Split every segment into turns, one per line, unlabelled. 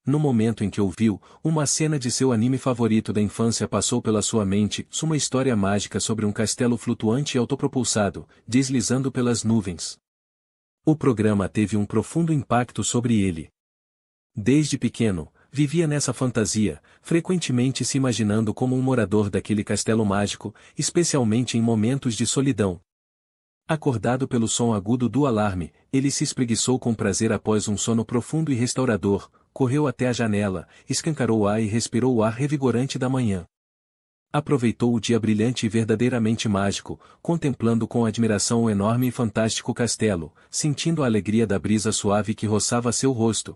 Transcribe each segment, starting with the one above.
No momento em que ouviu, uma cena de seu anime favorito da infância passou pela sua mente, uma história mágica sobre um castelo flutuante e autopropulsado, deslizando pelas nuvens. O programa teve um profundo impacto sobre ele. Desde pequeno, vivia nessa fantasia, frequentemente se imaginando como um morador daquele castelo mágico, especialmente em momentos de solidão. Acordado pelo som agudo do alarme, ele se espreguiçou com prazer após um sono profundo e restaurador, correu até a janela, escancarou o ar e respirou o ar revigorante da manhã. Aproveitou o dia brilhante e verdadeiramente mágico, contemplando com admiração o enorme e fantástico castelo, sentindo a alegria da brisa suave que roçava seu rosto.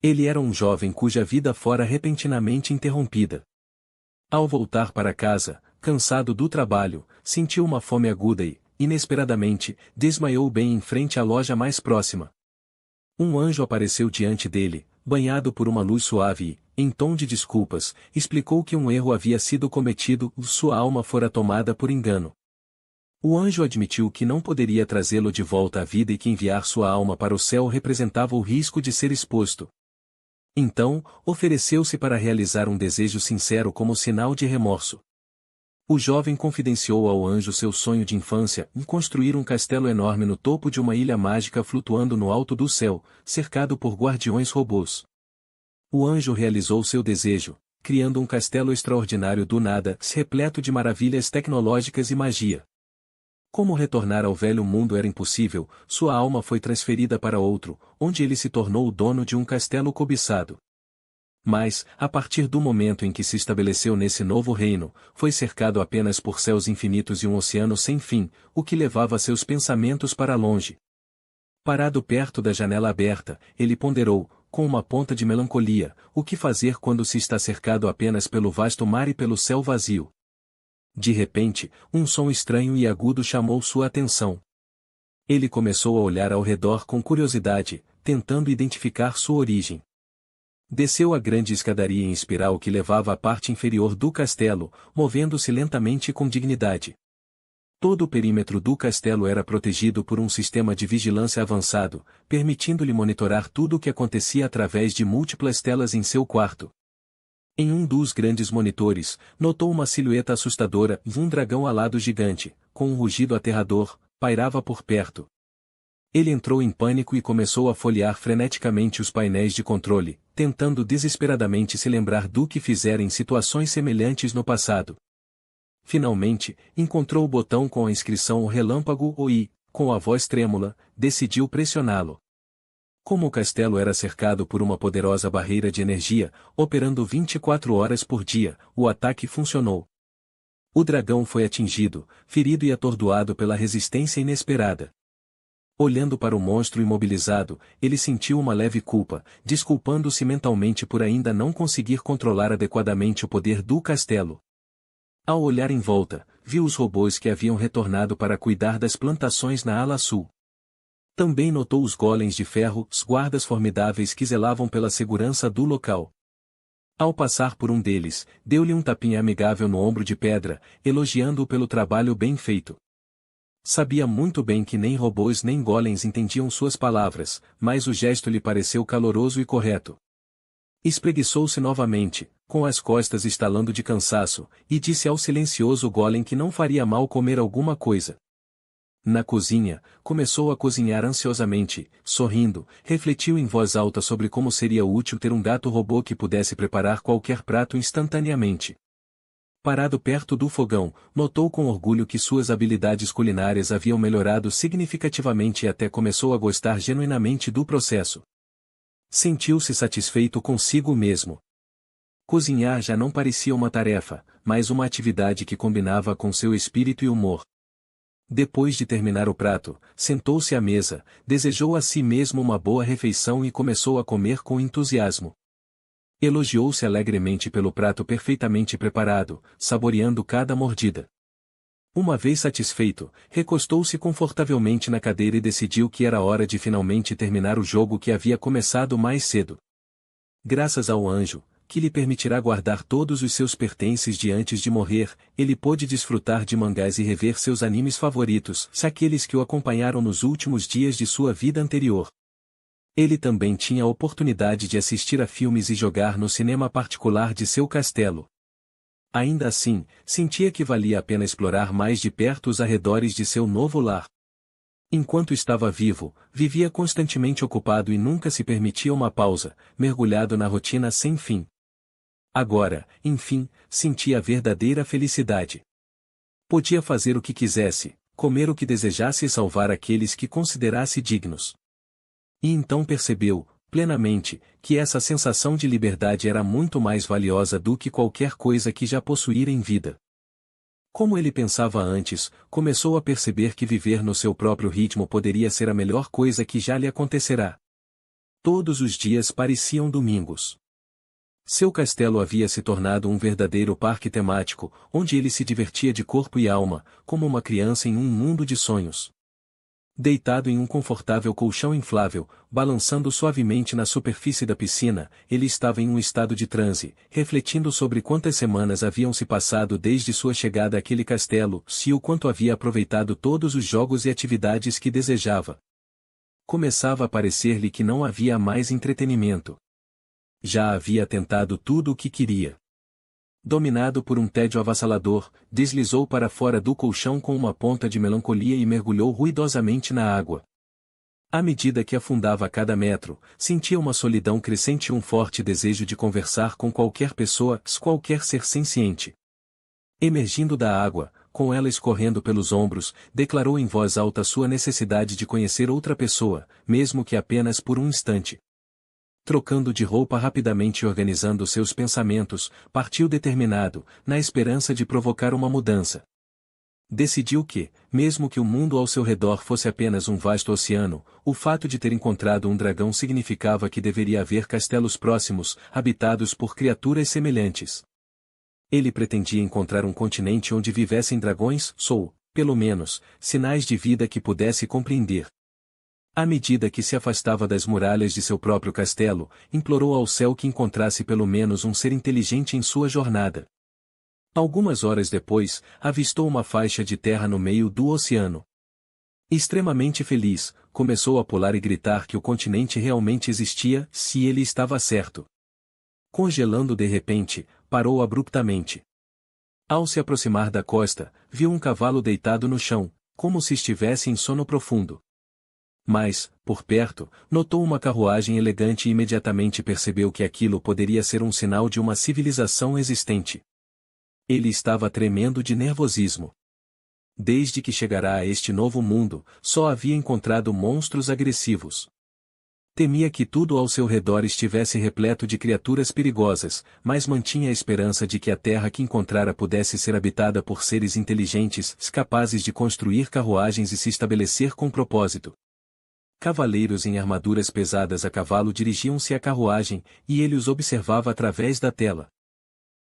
Ele era um jovem cuja vida fora repentinamente interrompida. Ao voltar para casa, cansado do trabalho, sentiu uma fome aguda e, inesperadamente, desmaiou bem em frente à loja mais próxima. Um anjo apareceu diante dele, banhado por uma luz suave e, em tom de desculpas, explicou que um erro havia sido cometido, sua alma fora tomada por engano. O anjo admitiu que não poderia trazê-lo de volta à vida e que enviar sua alma para o céu representava o risco de ser exposto. Então, ofereceu-se para realizar um desejo sincero como sinal de remorso. O jovem confidenciou ao anjo seu sonho de infância em construir um castelo enorme no topo de uma ilha mágica flutuando no alto do céu, cercado por guardiões robôs. O anjo realizou seu desejo, criando um castelo extraordinário do nada, repleto de maravilhas tecnológicas e magia. Como retornar ao velho mundo era impossível, sua alma foi transferida para outro, onde ele se tornou o dono de um castelo cobiçado. Mas, a partir do momento em que se estabeleceu nesse novo reino, foi cercado apenas por céus infinitos e um oceano sem fim, o que levava seus pensamentos para longe. Parado perto da janela aberta, ele ponderou, com uma ponta de melancolia, o que fazer quando se está cercado apenas pelo vasto mar e pelo céu vazio. De repente, um som estranho e agudo chamou sua atenção. Ele começou a olhar ao redor com curiosidade, tentando identificar sua origem. Desceu a grande escadaria em espiral que levava à parte inferior do castelo, movendo-se lentamente com dignidade. Todo o perímetro do castelo era protegido por um sistema de vigilância avançado, permitindo-lhe monitorar tudo o que acontecia através de múltiplas telas em seu quarto. Em um dos grandes monitores, notou uma silhueta assustadora, um dragão alado gigante, com um rugido aterrador, pairava por perto. Ele entrou em pânico e começou a folhear freneticamente os painéis de controle, tentando desesperadamente se lembrar do que fizera em situações semelhantes no passado. Finalmente, encontrou o botão com a inscrição O Relâmpago e, com a voz trêmula, decidiu pressioná-lo. Como o castelo era cercado por uma poderosa barreira de energia, operando 24 horas por dia, o ataque funcionou. O dragão foi atingido, ferido e atordoado pela resistência inesperada. Olhando para o monstro imobilizado, ele sentiu uma leve culpa, desculpando-se mentalmente por ainda não conseguir controlar adequadamente o poder do castelo. Ao olhar em volta, viu os robôs que haviam retornado para cuidar das plantações na ala sul. Também notou os golems de ferro, os guardas formidáveis que zelavam pela segurança do local. Ao passar por um deles, deu-lhe um tapinha amigável no ombro de pedra, elogiando-o pelo trabalho bem feito. Sabia muito bem que nem robôs nem golems entendiam suas palavras, mas o gesto lhe pareceu caloroso e correto. Espreguiçou-se novamente, com as costas estalando de cansaço, e disse ao silencioso golem que não faria mal comer alguma coisa. Na cozinha, começou a cozinhar ansiosamente, sorrindo, refletiu em voz alta sobre como seria útil ter um gato robô que pudesse preparar qualquer prato instantaneamente. Parado perto do fogão, notou com orgulho que suas habilidades culinárias haviam melhorado significativamente e até começou a gostar genuinamente do processo. Sentiu-se satisfeito consigo mesmo. Cozinhar já não parecia uma tarefa, mas uma atividade que combinava com seu espírito e humor. Depois de terminar o prato, sentou-se à mesa, desejou a si mesmo uma boa refeição e começou a comer com entusiasmo. Elogiou-se alegremente pelo prato perfeitamente preparado, saboreando cada mordida. Uma vez satisfeito, recostou-se confortavelmente na cadeira e decidiu que era hora de finalmente terminar o jogo que havia começado mais cedo. Graças ao anjo, que lhe permitirá guardar todos os seus pertences de antes de morrer, ele pôde desfrutar de mangás e rever seus animes favoritos, aqueles que o acompanharam nos últimos dias de sua vida anterior. Ele também tinha a oportunidade de assistir a filmes e jogar no cinema particular de seu castelo. Ainda assim, sentia que valia a pena explorar mais de perto os arredores de seu novo lar. Enquanto estava vivo, vivia constantemente ocupado e nunca se permitia uma pausa, mergulhado na rotina sem fim. Agora, enfim, sentia a verdadeira felicidade. Podia fazer o que quisesse, comer o que desejasse e salvar aqueles que considerasse dignos. E então percebeu, plenamente, que essa sensação de liberdade era muito mais valiosa do que qualquer coisa que já possuíra em vida. Como ele pensava antes, começou a perceber que viver no seu próprio ritmo poderia ser a melhor coisa que já lhe acontecerá. Todos os dias pareciam domingos. Seu castelo havia se tornado um verdadeiro parque temático, onde ele se divertia de corpo e alma, como uma criança em um mundo de sonhos. Deitado em um confortável colchão inflável, balançando suavemente na superfície da piscina, ele estava em um estado de transe, refletindo sobre quantas semanas haviam se passado desde sua chegada àquele castelo, e o quanto havia aproveitado todos os jogos e atividades que desejava. Começava a parecer-lhe que não havia mais entretenimento. Já havia tentado tudo o que queria. Dominado por um tédio avassalador, deslizou para fora do colchão com uma ponta de melancolia e mergulhou ruidosamente na água. À medida que afundava a cada metro, sentia uma solidão crescente e um forte desejo de conversar com qualquer pessoa, qualquer ser senciente. Emergindo da água, com ela escorrendo pelos ombros, declarou em voz alta sua necessidade de conhecer outra pessoa, mesmo que apenas por um instante. Trocando de roupa rapidamente e organizando seus pensamentos, partiu determinado, na esperança de provocar uma mudança. Decidiu que, mesmo que o mundo ao seu redor fosse apenas um vasto oceano, o fato de ter encontrado um dragão significava que deveria haver castelos próximos, habitados por criaturas semelhantes. Ele pretendia encontrar um continente onde vivessem dragões, pelo menos, sinais de vida que pudesse compreender. À medida que se afastava das muralhas de seu próprio castelo, implorou ao céu que encontrasse pelo menos um ser inteligente em sua jornada. Algumas horas depois, avistou uma faixa de terra no meio do oceano. Extremamente feliz, começou a pular e gritar que o continente realmente existia, se ele estava certo. Congelando de repente, parou abruptamente. Ao se aproximar da costa, viu um cavalo deitado no chão, como se estivesse em sono profundo. Mas, por perto, notou uma carruagem elegante e imediatamente percebeu que aquilo poderia ser um sinal de uma civilização existente. Ele estava tremendo de nervosismo. Desde que chegara a este novo mundo, só havia encontrado monstros agressivos. Temia que tudo ao seu redor estivesse repleto de criaturas perigosas, mas mantinha a esperança de que a terra que encontrara pudesse ser habitada por seres inteligentes, capazes de construir carruagens e se estabelecer com propósito. Cavaleiros em armaduras pesadas a cavalo dirigiam-se à carruagem, e ele os observava através da tela.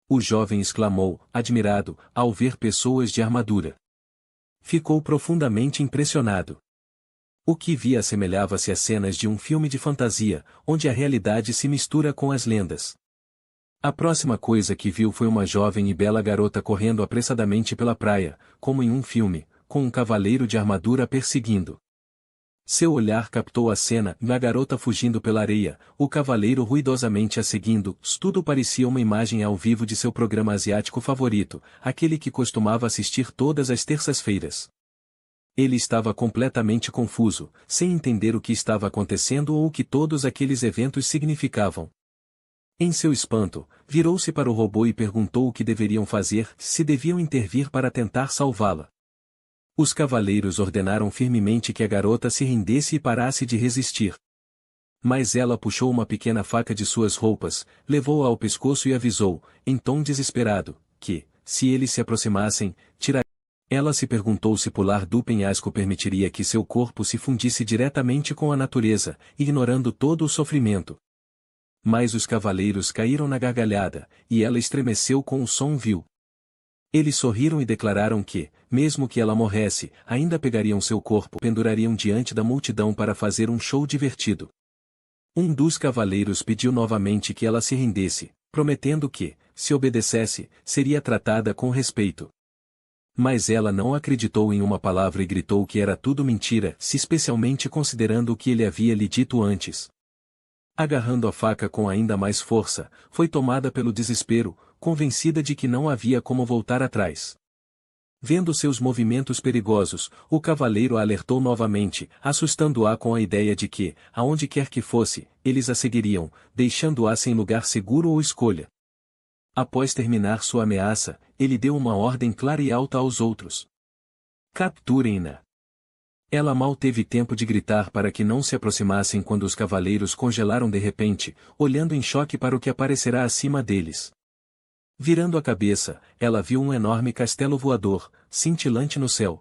O jovem exclamou, admirado, ao ver pessoas de armadura. Ficou profundamente impressionado. O que via assemelhava-se a cenas de um filme de fantasia, onde a realidade se mistura com as lendas. A próxima coisa que viu foi uma jovem e bela garota correndo apressadamente pela praia, como em um filme, com um cavaleiro de armadura a perseguindo. Seu olhar captou a cena, a garota fugindo pela areia, o cavaleiro ruidosamente a seguindo, tudo parecia uma imagem ao vivo de seu programa asiático favorito, aquele que costumava assistir todas as terças-feiras. Ele estava completamente confuso, sem entender o que estava acontecendo ou o que todos aqueles eventos significavam. Em seu espanto, virou-se para o robô e perguntou o que deveriam fazer, se deviam intervir para tentar salvá-la. Os cavaleiros ordenaram firmemente que a garota se rendesse e parasse de resistir. Mas ela puxou uma pequena faca de suas roupas, levou-a ao pescoço e avisou, em tom desesperado, que, se eles se aproximassem, tiraria. Ela se perguntou se pular do penhasco permitiria que seu corpo se fundisse diretamente com a natureza, ignorando todo o sofrimento. Mas os cavaleiros caíram na gargalhada, e ela estremeceu com o som vil. Eles sorriram e declararam que, mesmo que ela morresse, ainda pegariam seu corpo e pendurariam diante da multidão para fazer um show divertido. Um dos cavaleiros pediu novamente que ela se rendesse, prometendo que, se obedecesse, seria tratada com respeito. Mas ela não acreditou em uma palavra e gritou que era tudo mentira, especialmente considerando o que ele havia lhe dito antes. Agarrando a faca com ainda mais força, foi tomada pelo desespero, convencida de que não havia como voltar atrás. Vendo seus movimentos perigosos, o cavaleiro a alertou novamente, assustando-a com a ideia de que, aonde quer que fosse, eles a seguiriam, deixando-a sem lugar seguro ou escolha. Após terminar sua ameaça, ele deu uma ordem clara e alta aos outros. Capturem-na. Ela mal teve tempo de gritar para que não se aproximassem quando os cavaleiros congelaram de repente, olhando em choque para o que aparecerá acima deles. Virando a cabeça, ela viu um enorme castelo voador, cintilante no céu.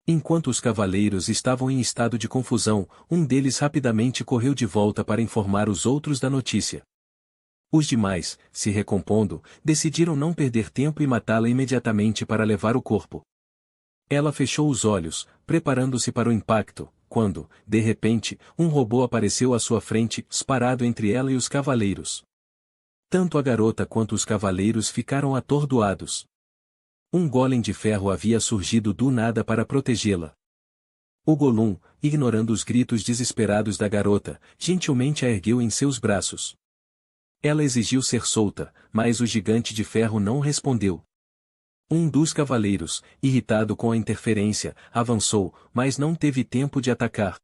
Enquanto os cavaleiros estavam em estado de confusão, um deles rapidamente correu de volta para informar os outros da notícia. Os demais, se recompondo, decidiram não perder tempo e matá-la imediatamente para levar o corpo. Ela fechou os olhos, preparando-se para o impacto, quando, de repente, um robô apareceu à sua frente, disparado entre ela e os cavaleiros. Tanto a garota quanto os cavaleiros ficaram atordoados. Um golem de ferro havia surgido do nada para protegê-la. O Gollum, ignorando os gritos desesperados da garota, gentilmente a ergueu em seus braços. Ela exigiu ser solta, mas o gigante de ferro não respondeu. Um dos cavaleiros, irritado com a interferência, avançou, mas não teve tempo de atacar.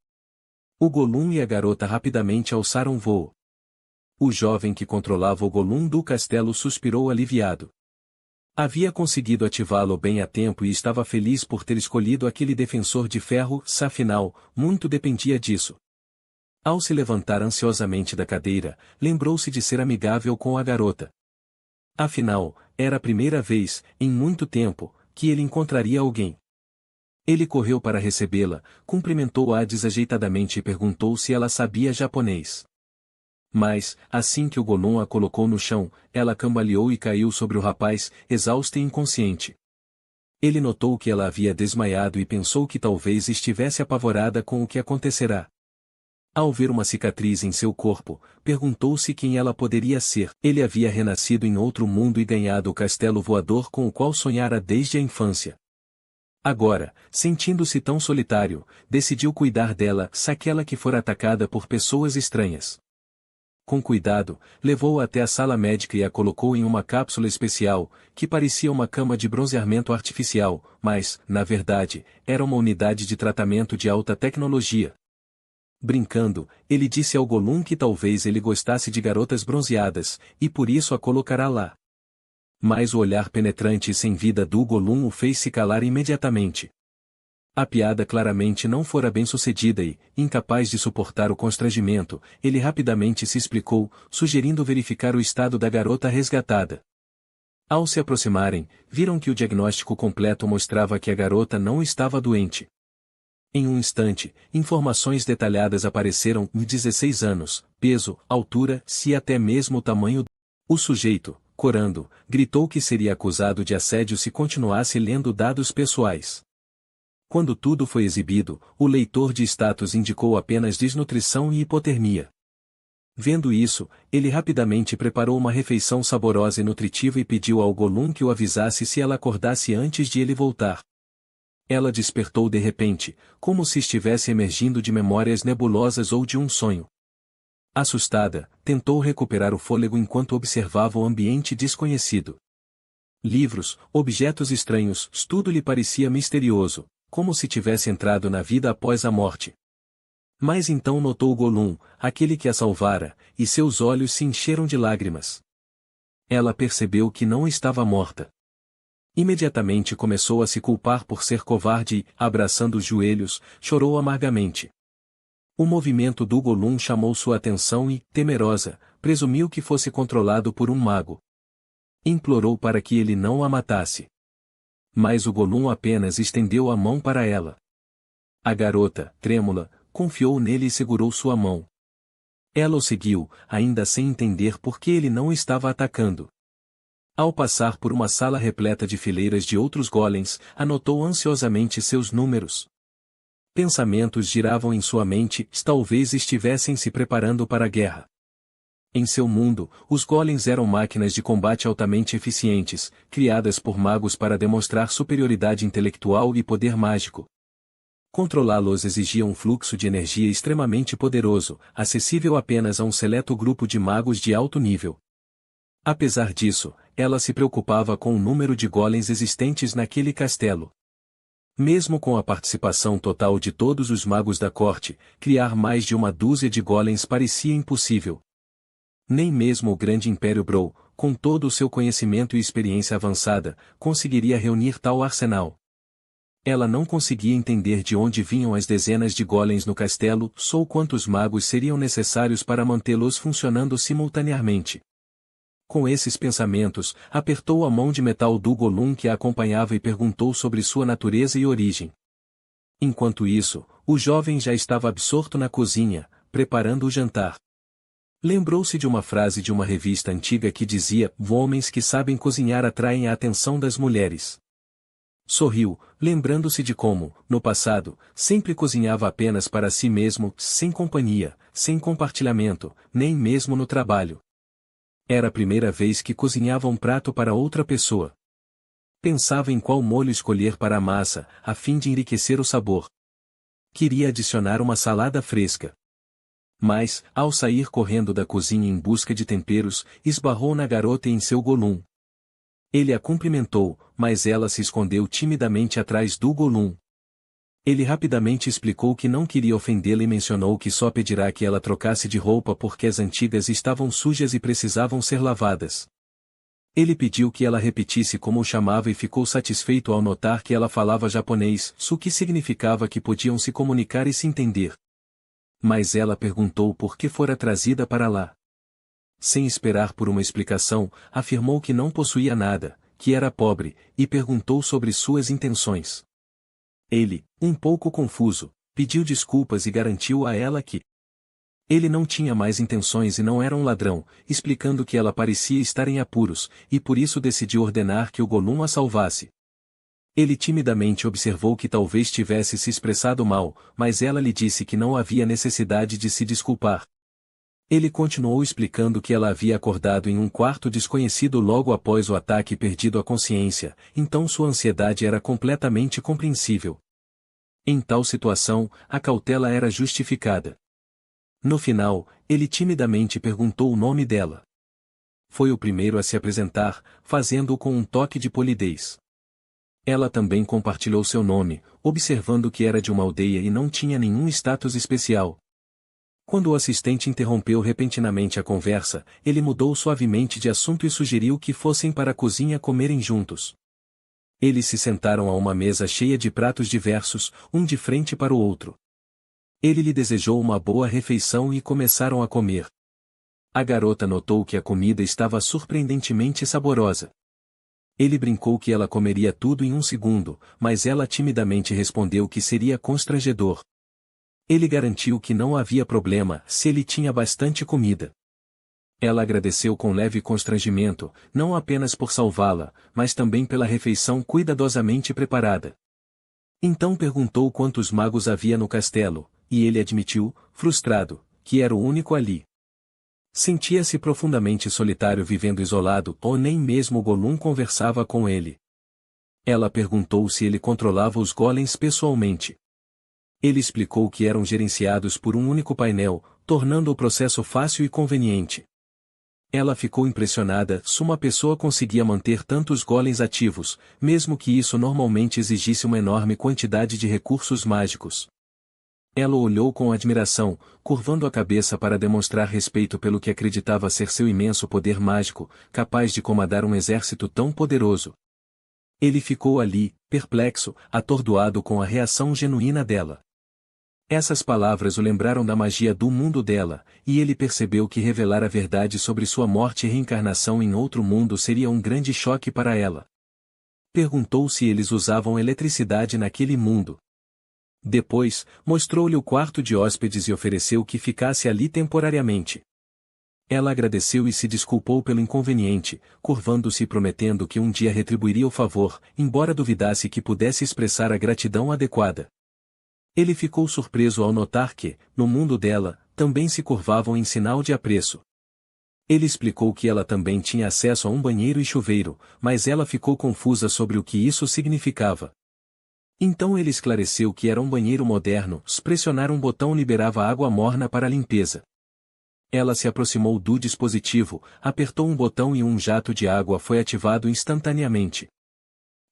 O Gollum e a garota rapidamente alçaram voo. O jovem que controlava o Gollum do castelo suspirou aliviado. Havia conseguido ativá-lo bem a tempo e estava feliz por ter escolhido aquele defensor de ferro, afinal, muito dependia disso. Ao se levantar ansiosamente da cadeira, lembrou-se de ser amigável com a garota. Afinal, era a primeira vez, em muito tempo, que ele encontraria alguém. Ele correu para recebê-la, cumprimentou-a desajeitadamente e perguntou se ela sabia japonês. Mas, assim que o Gollum a colocou no chão, ela cambaleou e caiu sobre o rapaz, exausta e inconsciente. Ele notou que ela havia desmaiado e pensou que talvez estivesse apavorada com o que acontecerá. Ao ver uma cicatriz em seu corpo, perguntou-se quem ela poderia ser. Ele havia renascido em outro mundo e ganhado o castelo voador com o qual sonhara desde a infância. Agora, sentindo-se tão solitário, decidiu cuidar dela, aquela que fora atacada por pessoas estranhas. Com cuidado, levou-a até a sala médica e a colocou em uma cápsula especial, que parecia uma cama de bronzeamento artificial, mas, na verdade, era uma unidade de tratamento de alta tecnologia. Brincando, ele disse ao Gollum que talvez ele gostasse de garotas bronzeadas, e por isso a colocará lá. Mas o olhar penetrante e sem vida do Gollum o fez se calar imediatamente. A piada claramente não fora bem sucedida e, incapaz de suportar o constrangimento, ele rapidamente se explicou, sugerindo verificar o estado da garota resgatada. Ao se aproximarem, viram que o diagnóstico completo mostrava que a garota não estava doente. Em um instante, informações detalhadas apareceram: 16 anos, peso, altura, e até mesmo o tamanho. O sujeito, corando, gritou que seria acusado de assédio se continuasse lendo dados pessoais. Quando tudo foi exibido, o leitor de status indicou apenas desnutrição e hipotermia. Vendo isso, ele rapidamente preparou uma refeição saborosa e nutritiva e pediu ao Gollum que o avisasse se ela acordasse antes de ele voltar. Ela despertou de repente, como se estivesse emergindo de memórias nebulosas ou de um sonho. Assustada, tentou recuperar o fôlego enquanto observava o ambiente desconhecido. Livros, objetos estranhos, tudo lhe parecia misterioso, como se tivesse entrado na vida após a morte. Mas então notou Gollum, aquele que a salvara, e seus olhos se encheram de lágrimas. Ela percebeu que não estava morta. Imediatamente começou a se culpar por ser covarde e, abraçando os joelhos, chorou amargamente. O movimento do Gollum chamou sua atenção e, temerosa, presumiu que fosse controlado por um mago. Implorou para que ele não a matasse. Mas o Gollum apenas estendeu a mão para ela. A garota, trêmula, confiou nele e segurou sua mão. Ela o seguiu, ainda sem entender por que ele não estava atacando. Ao passar por uma sala repleta de fileiras de outros golems, anotou ansiosamente seus números. Pensamentos giravam em sua mente, talvez estivessem se preparando para a guerra. Em seu mundo, os golems eram máquinas de combate altamente eficientes, criadas por magos para demonstrar superioridade intelectual e poder mágico. Controlá-los exigia um fluxo de energia extremamente poderoso, acessível apenas a um seleto grupo de magos de alto nível. Apesar disso, ela se preocupava com o número de golems existentes naquele castelo. Mesmo com a participação total de todos os magos da corte, criar mais de uma dúzia de golems parecia impossível. Nem mesmo o grande Império Brow, com todo o seu conhecimento e experiência avançada, conseguiria reunir tal arsenal. Ela não conseguia entender de onde vinham as dezenas de golems no castelo, só quantos magos seriam necessários para mantê-los funcionando simultaneamente. Com esses pensamentos, apertou a mão de metal do Gollum que a acompanhava e perguntou sobre sua natureza e origem. Enquanto isso, o jovem já estava absorto na cozinha, preparando o jantar. Lembrou-se de uma frase de uma revista antiga que dizia: "Homens que sabem cozinhar atraem a atenção das mulheres." Sorriu, lembrando-se de como, no passado, sempre cozinhava apenas para si mesmo, sem companhia, sem compartilhamento, nem mesmo no trabalho. Era a primeira vez que cozinhava um prato para outra pessoa. Pensava em qual molho escolher para a massa, a fim de enriquecer o sabor. Queria adicionar uma salada fresca. Mas, ao sair correndo da cozinha em busca de temperos, esbarrou na garota e em seu Gollum. Ele a cumprimentou, mas ela se escondeu timidamente atrás do Gollum. Ele rapidamente explicou que não queria ofendê-la e mencionou que só pedirá que ela trocasse de roupa porque as antigas estavam sujas e precisavam ser lavadas. Ele pediu que ela repetisse como o chamava e ficou satisfeito ao notar que ela falava japonês, o que significava que podiam se comunicar e se entender. Mas ela perguntou por que fora trazida para lá. Sem esperar por uma explicação, afirmou que não possuía nada, que era pobre, e perguntou sobre suas intenções. Ele, um pouco confuso, pediu desculpas e garantiu a ela que ele não tinha mais intenções e não era um ladrão, explicando que ela parecia estar em apuros, e por isso decidiu ordenar que o Gollum a salvasse. Ele timidamente observou que talvez tivesse se expressado mal, mas ela lhe disse que não havia necessidade de se desculpar. Ele continuou explicando que ela havia acordado em um quarto desconhecido logo após o ataque e perdido a consciência, então sua ansiedade era completamente compreensível. Em tal situação, a cautela era justificada. No final, ele timidamente perguntou o nome dela. Foi o primeiro a se apresentar, fazendo-o com um toque de polidez. Ela também compartilhou seu nome, observando que era de uma aldeia e não tinha nenhum status especial. Quando o assistente interrompeu repentinamente a conversa, ele mudou suavemente de assunto e sugeriu que fossem para a cozinha comerem juntos. Eles se sentaram a uma mesa cheia de pratos diversos, um de frente para o outro. Ele lhe desejou uma boa refeição e começaram a comer. A garota notou que a comida estava surpreendentemente saborosa. Ele brincou que ela comeria tudo em um segundo, mas ela timidamente respondeu que seria constrangedor. Ele garantiu que não havia problema se ele tinha bastante comida. Ela agradeceu com leve constrangimento, não apenas por salvá-la, mas também pela refeição cuidadosamente preparada. Então perguntou quantos magos havia no castelo, e ele admitiu, frustrado, que era o único ali. Sentia-se profundamente solitário vivendo isolado, ou nem mesmo o Gollum conversava com ele. Ela perguntou se ele controlava os golems pessoalmente. Ele explicou que eram gerenciados por um único painel, tornando o processo fácil e conveniente. Ela ficou impressionada se uma pessoa conseguia manter tantos golems ativos, mesmo que isso normalmente exigisse uma enorme quantidade de recursos mágicos. Ela o olhou com admiração, curvando a cabeça para demonstrar respeito pelo que acreditava ser seu imenso poder mágico, capaz de comandar um exército tão poderoso. Ele ficou ali, perplexo, atordoado com a reação genuína dela. Essas palavras o lembraram da magia do mundo dela, e ele percebeu que revelar a verdade sobre sua morte e reencarnação em outro mundo seria um grande choque para ela. Perguntou se eles usavam eletricidade naquele mundo. Depois, mostrou-lhe o quarto de hóspedes e ofereceu que ficasse ali temporariamente. Ela agradeceu e se desculpou pelo inconveniente, curvando-se e prometendo que um dia retribuiria o favor, embora duvidasse que pudesse expressar a gratidão adequada. Ele ficou surpreso ao notar que, no mundo dela, também se curvavam em sinal de apreço. Ele explicou que ela também tinha acesso a um banheiro e chuveiro, mas ela ficou confusa sobre o que isso significava. Então ele esclareceu que era um banheiro moderno, pressionar um botão liberava água morna para a limpeza. Ela se aproximou do dispositivo, apertou um botão e um jato de água foi ativado instantaneamente.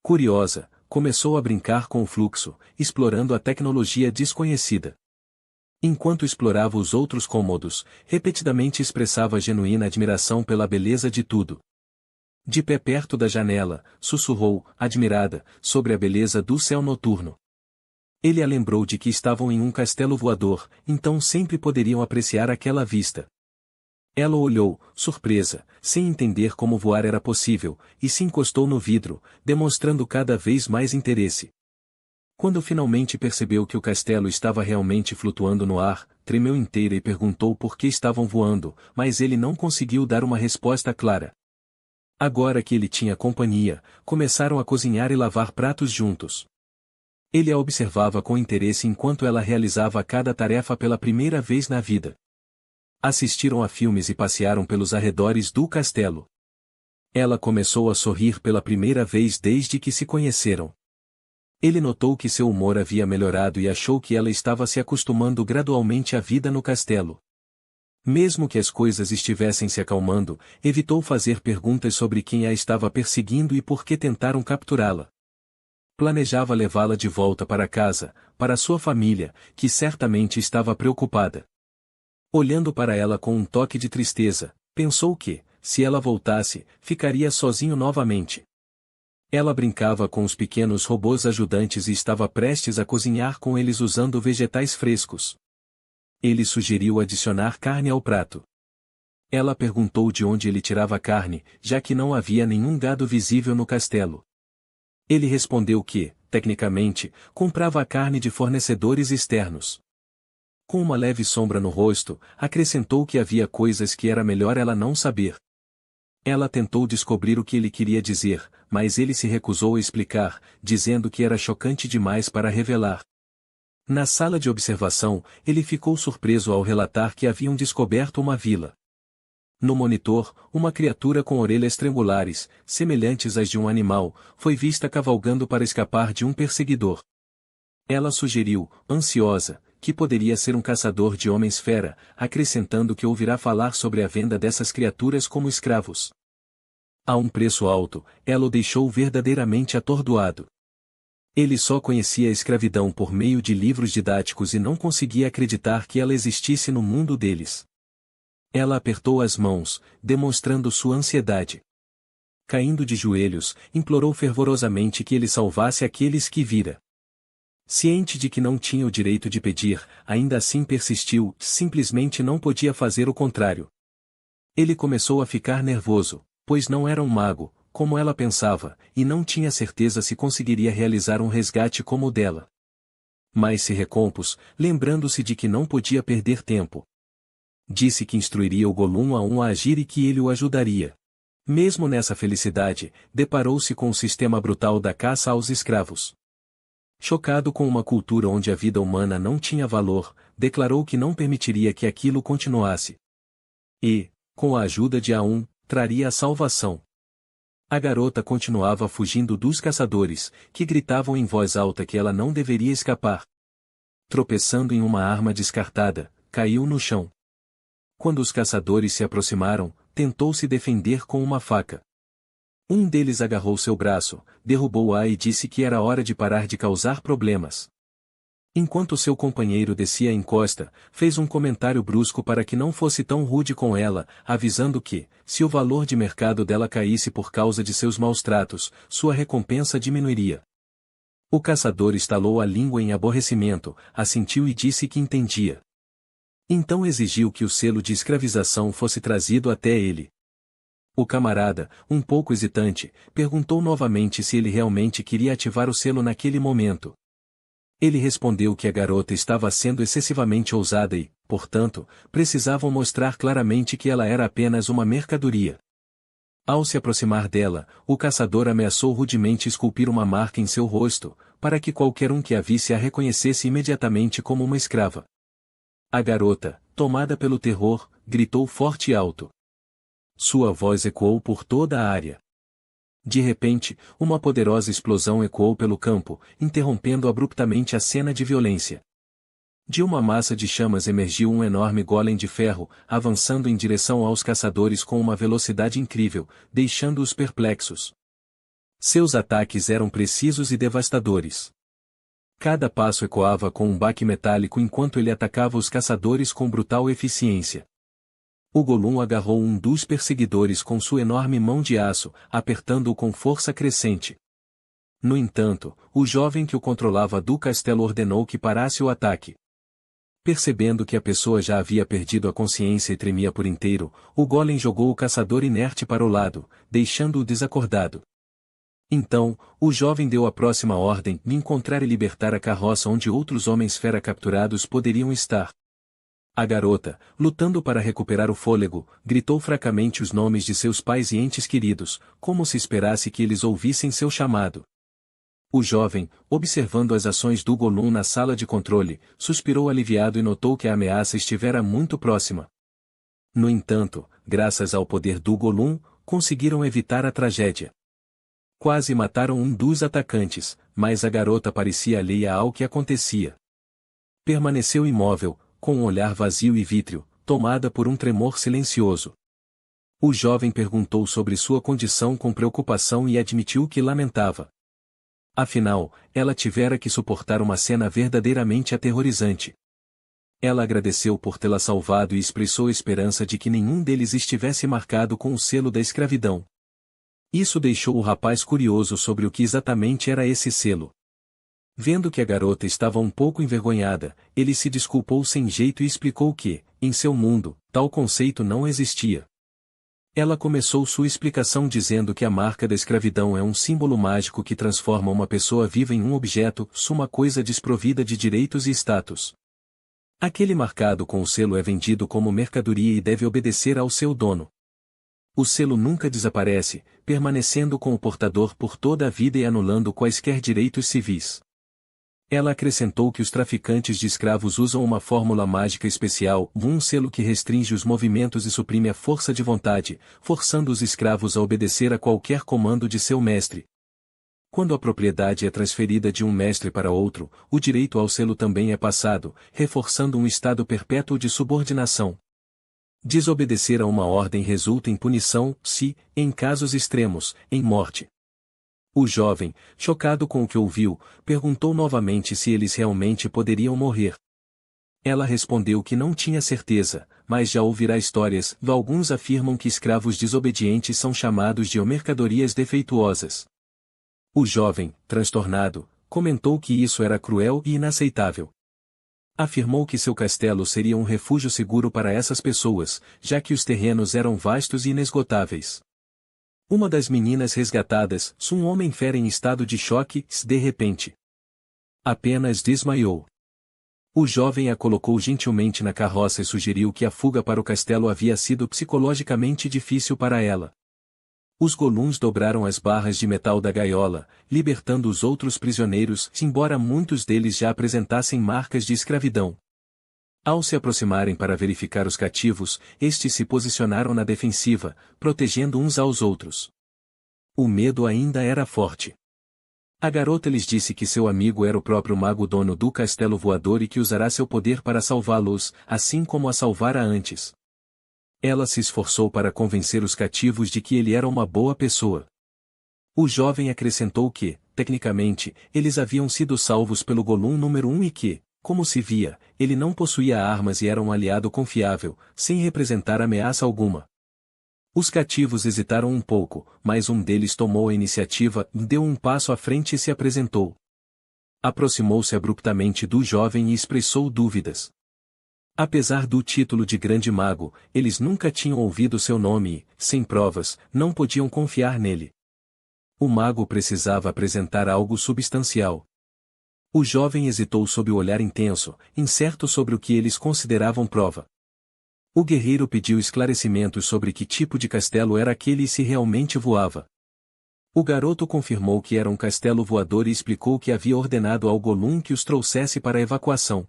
Curiosa, começou a brincar com o fluxo, explorando a tecnologia desconhecida. Enquanto explorava os outros cômodos, repetidamente expressava genuína admiração pela beleza de tudo. De pé perto da janela, sussurrou, admirada, sobre a beleza do céu noturno. Ele a lembrou de que estavam em um castelo voador, então sempre poderiam apreciar aquela vista. Ela olhou, surpresa, sem entender como voar era possível, e se encostou no vidro, demonstrando cada vez mais interesse. Quando finalmente percebeu que o castelo estava realmente flutuando no ar, tremeu inteira e perguntou por que estavam voando, mas ele não conseguiu dar uma resposta clara. Agora que ele tinha companhia, começaram a cozinhar e lavar pratos juntos. Ele a observava com interesse enquanto ela realizava cada tarefa pela primeira vez na vida. Assistiram a filmes e passearam pelos arredores do castelo. Ela começou a sorrir pela primeira vez desde que se conheceram. Ele notou que seu humor havia melhorado e achou que ela estava se acostumando gradualmente à vida no castelo. Mesmo que as coisas estivessem se acalmando, evitou fazer perguntas sobre quem a estava perseguindo e por que tentaram capturá-la. Planejava levá-la de volta para casa, para sua família, que certamente estava preocupada. Olhando para ela com um toque de tristeza, pensou que, se ela voltasse, ficaria sozinho novamente. Ela brincava com os pequenos robôs ajudantes e estava prestes a cozinhar com eles usando vegetais frescos. Ele sugeriu adicionar carne ao prato. Ela perguntou de onde ele tirava a carne, já que não havia nenhum gado visível no castelo. Ele respondeu que, tecnicamente, comprava a carne de fornecedores externos. Com uma leve sombra no rosto, acrescentou que havia coisas que era melhor ela não saber. Ela tentou descobrir o que ele queria dizer, mas ele se recusou a explicar, dizendo que era chocante demais para revelar. Na sala de observação, ele ficou surpreso ao relatar que haviam descoberto uma vila. No monitor, uma criatura com orelhas triangulares, semelhantes às de um animal, foi vista cavalgando para escapar de um perseguidor. Ela sugeriu, ansiosa, que poderia ser um caçador de homens-fera, acrescentando que ouvirá falar sobre a venda dessas criaturas como escravos. A um preço alto, ela o deixou verdadeiramente atordoado. Ele só conhecia a escravidão por meio de livros didáticos e não conseguia acreditar que ela existisse no mundo deles. Ela apertou as mãos, demonstrando sua ansiedade. Caindo de joelhos, implorou fervorosamente que ele salvasse aqueles que vira. Ciente de que não tinha o direito de pedir, ainda assim persistiu, simplesmente não podia fazer o contrário. Ele começou a ficar nervoso, pois não era um mago, como ela pensava, e não tinha certeza se conseguiria realizar um resgate como o dela. Mas se recompôs, lembrando-se de que não podia perder tempo. Disse que instruiria o Gollum a agir e que ele o ajudaria. Mesmo nessa felicidade, deparou-se com o sistema brutal da caça aos escravos. Chocado com uma cultura onde a vida humana não tinha valor, declarou que não permitiria que aquilo continuasse. E, com a ajuda de Aum, traria a salvação. A garota continuava fugindo dos caçadores, que gritavam em voz alta que ela não deveria escapar. Tropeçando em uma arma descartada, caiu no chão. Quando os caçadores se aproximaram, tentou se defender com uma faca. Um deles agarrou seu braço, derrubou-a e disse que era hora de parar de causar problemas. Enquanto seu companheiro descia a encosta, fez um comentário brusco para que não fosse tão rude com ela, avisando que, se o valor de mercado dela caísse por causa de seus maus tratos, sua recompensa diminuiria. O caçador estalou a língua em aborrecimento, assentiu e disse que entendia. Então exigiu que o selo de escravização fosse trazido até ele. O camarada, um pouco hesitante, perguntou novamente se ele realmente queria ativar o selo naquele momento. Ele respondeu que a garota estava sendo excessivamente ousada e, portanto, precisavam mostrar claramente que ela era apenas uma mercadoria. Ao se aproximar dela, o caçador ameaçou rudemente esculpir uma marca em seu rosto, para que qualquer um que a visse a reconhecesse imediatamente como uma escrava. A garota, tomada pelo terror, gritou forte e alto. Sua voz ecoou por toda a área. De repente, uma poderosa explosão ecoou pelo campo, interrompendo abruptamente a cena de violência. De uma massa de chamas emergiu um enorme golem de ferro, avançando em direção aos caçadores com uma velocidade incrível, deixando-os perplexos. Seus ataques eram precisos e devastadores. Cada passo ecoava com um baque metálico enquanto ele atacava os caçadores com brutal eficiência. O Gollum agarrou um dos perseguidores com sua enorme mão de aço, apertando-o com força crescente. No entanto, o jovem que o controlava do castelo ordenou que parasse o ataque. Percebendo que a pessoa já havia perdido a consciência e tremia por inteiro, o golem jogou o caçador inerte para o lado, deixando-o desacordado. Então, o jovem deu a próxima ordem: encontrar e libertar a carroça onde outros homens-fera capturados poderiam estar. A garota, lutando para recuperar o fôlego, gritou fracamente os nomes de seus pais e entes queridos, como se esperasse que eles ouvissem seu chamado. O jovem, observando as ações do Gollum na sala de controle, suspirou aliviado e notou que a ameaça estivera muito próxima. No entanto, graças ao poder do Gollum, conseguiram evitar a tragédia. Quase mataram um dos atacantes, mas a garota parecia alheia ao que acontecia. Permaneceu imóvel, com um olhar vazio e vítreo, tomada por um tremor silencioso. O jovem perguntou sobre sua condição com preocupação e admitiu que lamentava. Afinal, ela tivera que suportar uma cena verdadeiramente aterrorizante. Ela agradeceu por tê-la salvado e expressou a esperança de que nenhum deles estivesse marcado com o selo da escravidão. Isso deixou o rapaz curioso sobre o que exatamente era esse selo. Vendo que a garota estava um pouco envergonhada, ele se desculpou sem jeito e explicou que, em seu mundo, tal conceito não existia. Ela começou sua explicação dizendo que a marca da escravidão é um símbolo mágico que transforma uma pessoa viva em um objeto, uma coisa desprovida de direitos e status. Aquele marcado com o selo é vendido como mercadoria e deve obedecer ao seu dono. O selo nunca desaparece, permanecendo com o portador por toda a vida e anulando quaisquer direitos civis. Ela acrescentou que os traficantes de escravos usam uma fórmula mágica especial, um selo que restringe os movimentos e suprime a força de vontade, forçando os escravos a obedecer a qualquer comando de seu mestre. Quando a propriedade é transferida de um mestre para outro, o direito ao selo também é passado, reforçando um estado perpétuo de subordinação. Desobedecer a uma ordem resulta em punição, se, em casos extremos, em morte. O jovem, chocado com o que ouviu, perguntou novamente se eles realmente poderiam morrer. Ela respondeu que não tinha certeza, mas já ouvirá histórias. Alguns afirmam que escravos desobedientes são chamados de mercadorias defeituosas. O jovem, transtornado, comentou que isso era cruel e inaceitável. Afirmou que seu castelo seria um refúgio seguro para essas pessoas, já que os terrenos eram vastos e inesgotáveis. Uma das meninas resgatadas, um homem-fera em estado de choque, de repente apenas desmaiou. O jovem a colocou gentilmente na carroça e sugeriu que a fuga para o castelo havia sido psicologicamente difícil para ela. Os Golluns dobraram as barras de metal da gaiola, libertando os outros prisioneiros, embora muitos deles já apresentassem marcas de escravidão. Ao se aproximarem para verificar os cativos, estes se posicionaram na defensiva, protegendo uns aos outros. O medo ainda era forte. A garota lhes disse que seu amigo era o próprio mago dono do castelo voador e que usará seu poder para salvá-los, assim como a salvara antes. Ela se esforçou para convencer os cativos de que ele era uma boa pessoa. O jovem acrescentou que, tecnicamente, eles haviam sido salvos pelo Gollum número 1 e que, como se via, ele não possuía armas e era um aliado confiável, sem representar ameaça alguma. Os cativos hesitaram um pouco, mas um deles tomou a iniciativa, deu um passo à frente e se apresentou. Aproximou-se abruptamente do jovem e expressou dúvidas. Apesar do título de Grande Mago, eles nunca tinham ouvido seu nome e, sem provas, não podiam confiar nele. O mago precisava apresentar algo substancial. O jovem hesitou sob o olhar intenso, incerto sobre o que eles consideravam prova. O guerreiro pediu esclarecimentos sobre que tipo de castelo era aquele e se realmente voava. O garoto confirmou que era um castelo voador e explicou que havia ordenado ao Gollum que os trouxesse para a evacuação.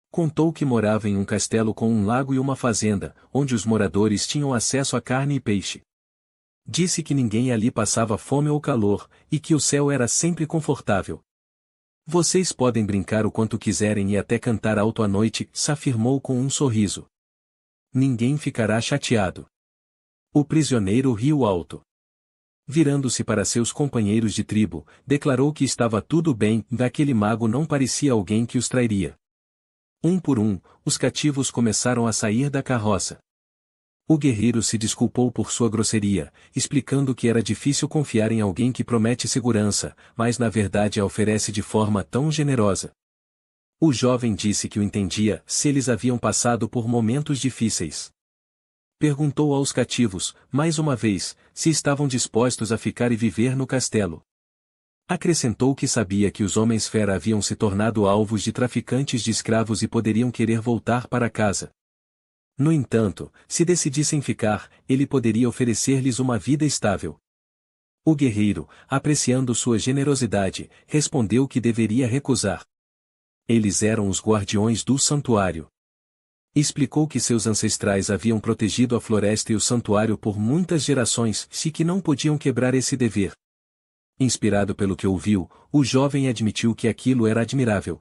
Contou que morava em um castelo com um lago e uma fazenda, onde os moradores tinham acesso a carne e peixe. Disse que ninguém ali passava fome ou calor, e que o céu era sempre confortável. Vocês podem brincar o quanto quiserem e até cantar alto à noite, afirmou com um sorriso. Ninguém ficará chateado. O prisioneiro riu alto. Virando-se para seus companheiros de tribo, declarou que estava tudo bem, daquele mago não parecia alguém que os trairia. Um por um, os cativos começaram a sair da carroça. O guerreiro se desculpou por sua grosseria, explicando que era difícil confiar em alguém que promete segurança, mas na verdade a oferece de forma tão generosa. O jovem disse que o entendia, se eles haviam passado por momentos difíceis. Perguntou aos cativos, mais uma vez, se estavam dispostos a ficar e viver no castelo. Acrescentou que sabia que os homens-fera haviam se tornado alvos de traficantes de escravos e poderiam querer voltar para casa. No entanto, se decidissem ficar, ele poderia oferecer-lhes uma vida estável. O guerreiro, apreciando sua generosidade, respondeu que deveria recusar. Eles eram os guardiões do santuário. Explicou que seus ancestrais haviam protegido a floresta e o santuário por muitas gerações e que não podiam quebrar esse dever. Inspirado pelo que ouviu, o jovem admitiu que aquilo era admirável.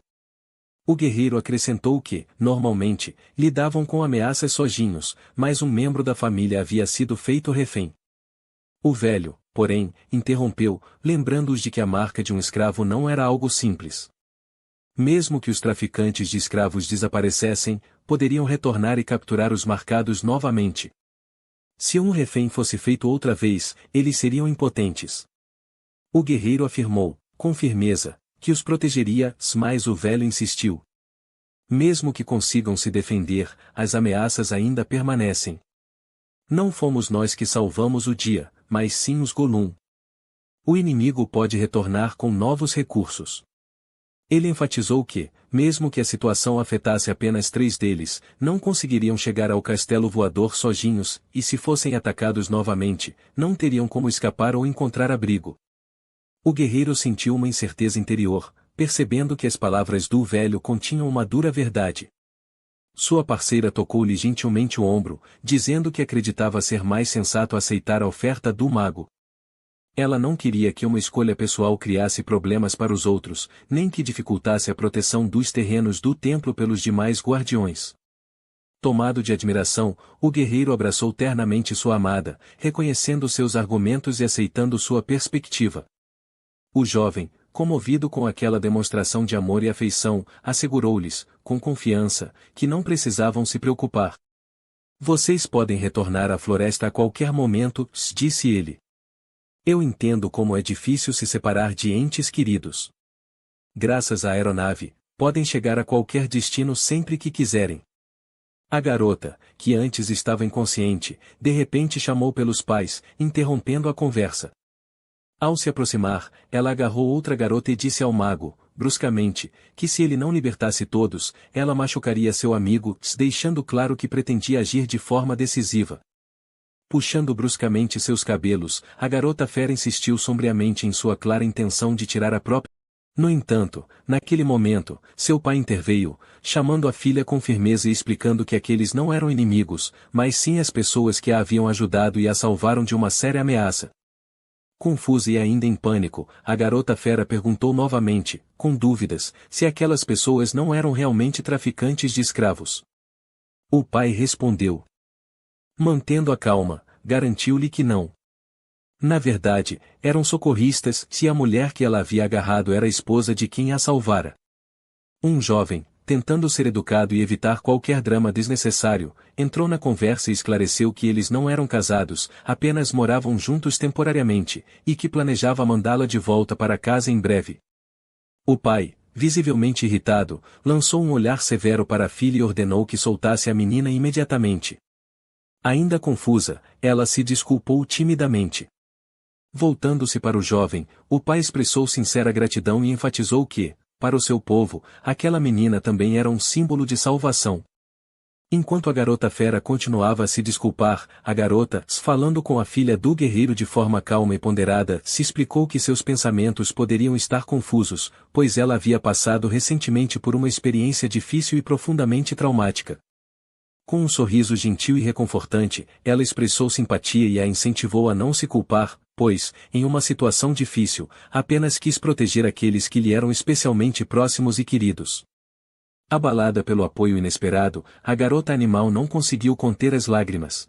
O guerreiro acrescentou que, normalmente, lidavam com ameaças sozinhos, mas um membro da família havia sido feito refém. O velho, porém, interrompeu, lembrando-os de que a marca de um escravo não era algo simples. Mesmo que os traficantes de escravos desaparecessem, poderiam retornar e capturar os marcados novamente. Se um refém fosse feito outra vez, eles seriam impotentes. O guerreiro afirmou, com firmeza, que os protegeria, mas o velho insistiu. Mesmo que consigam se defender, as ameaças ainda permanecem. Não fomos nós que salvamos o dia, mas sim os Golum. O inimigo pode retornar com novos recursos. Ele enfatizou que, mesmo que a situação afetasse apenas 3 deles, não conseguiriam chegar ao castelo voador sozinhos, e se fossem atacados novamente, não teriam como escapar ou encontrar abrigo. O guerreiro sentiu uma incerteza interior, percebendo que as palavras do velho continham uma dura verdade. Sua parceira tocou-lhe gentilmente o ombro, dizendo que acreditava ser mais sensato aceitar a oferta do mago. Ela não queria que uma escolha pessoal criasse problemas para os outros, nem que dificultasse a proteção dos terrenos do templo pelos demais guardiões. Tomado de admiração, o guerreiro abraçou ternamente sua amada, reconhecendo seus argumentos e aceitando sua perspectiva. O jovem, comovido com aquela demonstração de amor e afeição, assegurou-lhes, com confiança, que não precisavam se preocupar. Vocês podem retornar à floresta a qualquer momento, disse ele. Eu entendo como é difícil se separar de entes queridos. Graças à aeronave, podem chegar a qualquer destino sempre que quiserem. A garota, que antes estava inconsciente, de repente chamou pelos pais, interrompendo a conversa. Ao se aproximar, ela agarrou outra garota e disse ao mago, bruscamente, que se ele não libertasse todos, ela machucaria seu amigo, deixando claro que pretendia agir de forma decisiva. Puxando bruscamente seus cabelos, a garota fera insistiu sombriamente em sua clara intenção de tirar a própria. No entanto, naquele momento, seu pai interveio, chamando a filha com firmeza e explicando que aqueles não eram inimigos, mas sim as pessoas que a haviam ajudado e a salvaram de uma séria ameaça. Confusa e ainda em pânico, a garota fera perguntou novamente, com dúvidas, se aquelas pessoas não eram realmente traficantes de escravos. O pai respondeu. Mantendo a calma, garantiu-lhe que não. Na verdade, eram socorristas, se a mulher que ela havia agarrado era a esposa de quem a salvara. Um jovem, tentando ser educado e evitar qualquer drama desnecessário, entrou na conversa e esclareceu que eles não eram casados, apenas moravam juntos temporariamente, e que planejava mandá-la de volta para casa em breve. O pai, visivelmente irritado, lançou um olhar severo para a filha e ordenou que soltasse a menina imediatamente. Ainda confusa, ela se desculpou timidamente. Voltando-se para o jovem, o pai expressou sincera gratidão e enfatizou que, para o seu povo, aquela menina também era um símbolo de salvação. Enquanto a garota fera continuava a se desculpar, a garota, falando com a filha do guerreiro de forma calma e ponderada, se explicou que seus pensamentos poderiam estar confusos, pois ela havia passado recentemente por uma experiência difícil e profundamente traumática. Com um sorriso gentil e reconfortante, ela expressou simpatia e a incentivou a não se culpar, pois, em uma situação difícil, apenas quis proteger aqueles que lhe eram especialmente próximos e queridos. Abalada pelo apoio inesperado, a garota animal não conseguiu conter as lágrimas.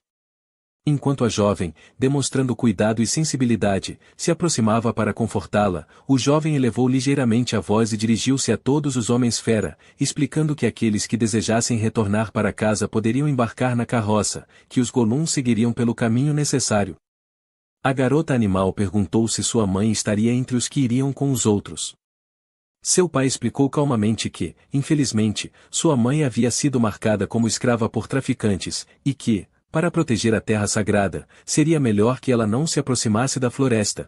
Enquanto a jovem, demonstrando cuidado e sensibilidade, se aproximava para confortá-la, o jovem elevou ligeiramente a voz e dirigiu-se a todos os homens-fera, explicando que aqueles que desejassem retornar para casa poderiam embarcar na carroça, que os Gollum seguiriam pelo caminho necessário. A garota animal perguntou se sua mãe estaria entre os que iriam com os outros. Seu pai explicou calmamente que, infelizmente, sua mãe havia sido marcada como escrava por traficantes, e que, para proteger a terra sagrada, seria melhor que ela não se aproximasse da floresta.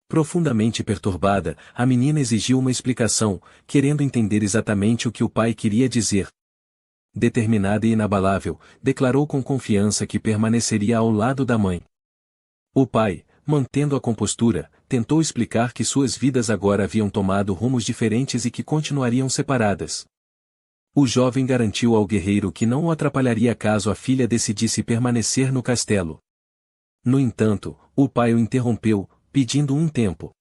Profundamente perturbada, a menina exigiu uma explicação, querendo entender exatamente o que o pai queria dizer. Determinada e inabalável, declarou com confiança que permaneceria ao lado da mãe. O pai, mantendo a compostura, tentou explicar que suas vidas agora haviam tomado rumos diferentes e que continuariam separadas. O jovem garantiu ao guerreiro que não o atrapalharia caso a filha decidisse permanecer no castelo. No entanto, o pai o interrompeu, pedindo um tempo.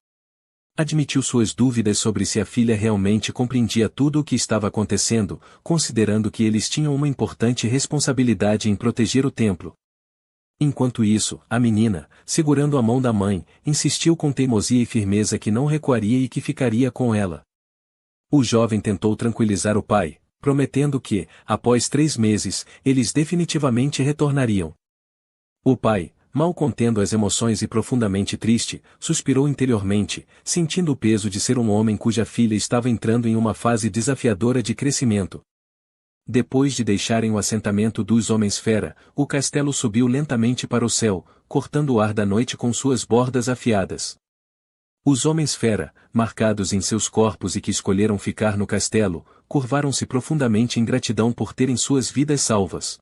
Admitiu suas dúvidas sobre se a filha realmente compreendia tudo o que estava acontecendo, considerando que eles tinham uma importante responsabilidade em proteger o templo. Enquanto isso, a menina, segurando a mão da mãe, insistiu com teimosia e firmeza que não recuaria e que ficaria com ela. O jovem tentou tranquilizar o pai, prometendo que, após 3 meses, eles definitivamente retornariam. O pai, mal contendo as emoções e profundamente triste, suspirou interiormente, sentindo o peso de ser um homem cuja filha estava entrando em uma fase desafiadora de crescimento. Depois de deixarem o assentamento dos Homens-Fera, o castelo subiu lentamente para o céu, cortando o ar da noite com suas bordas afiadas. Os Homens-Fera, marcados em seus corpos e que escolheram ficar no castelo, curvaram-se profundamente em gratidão por terem suas vidas salvas.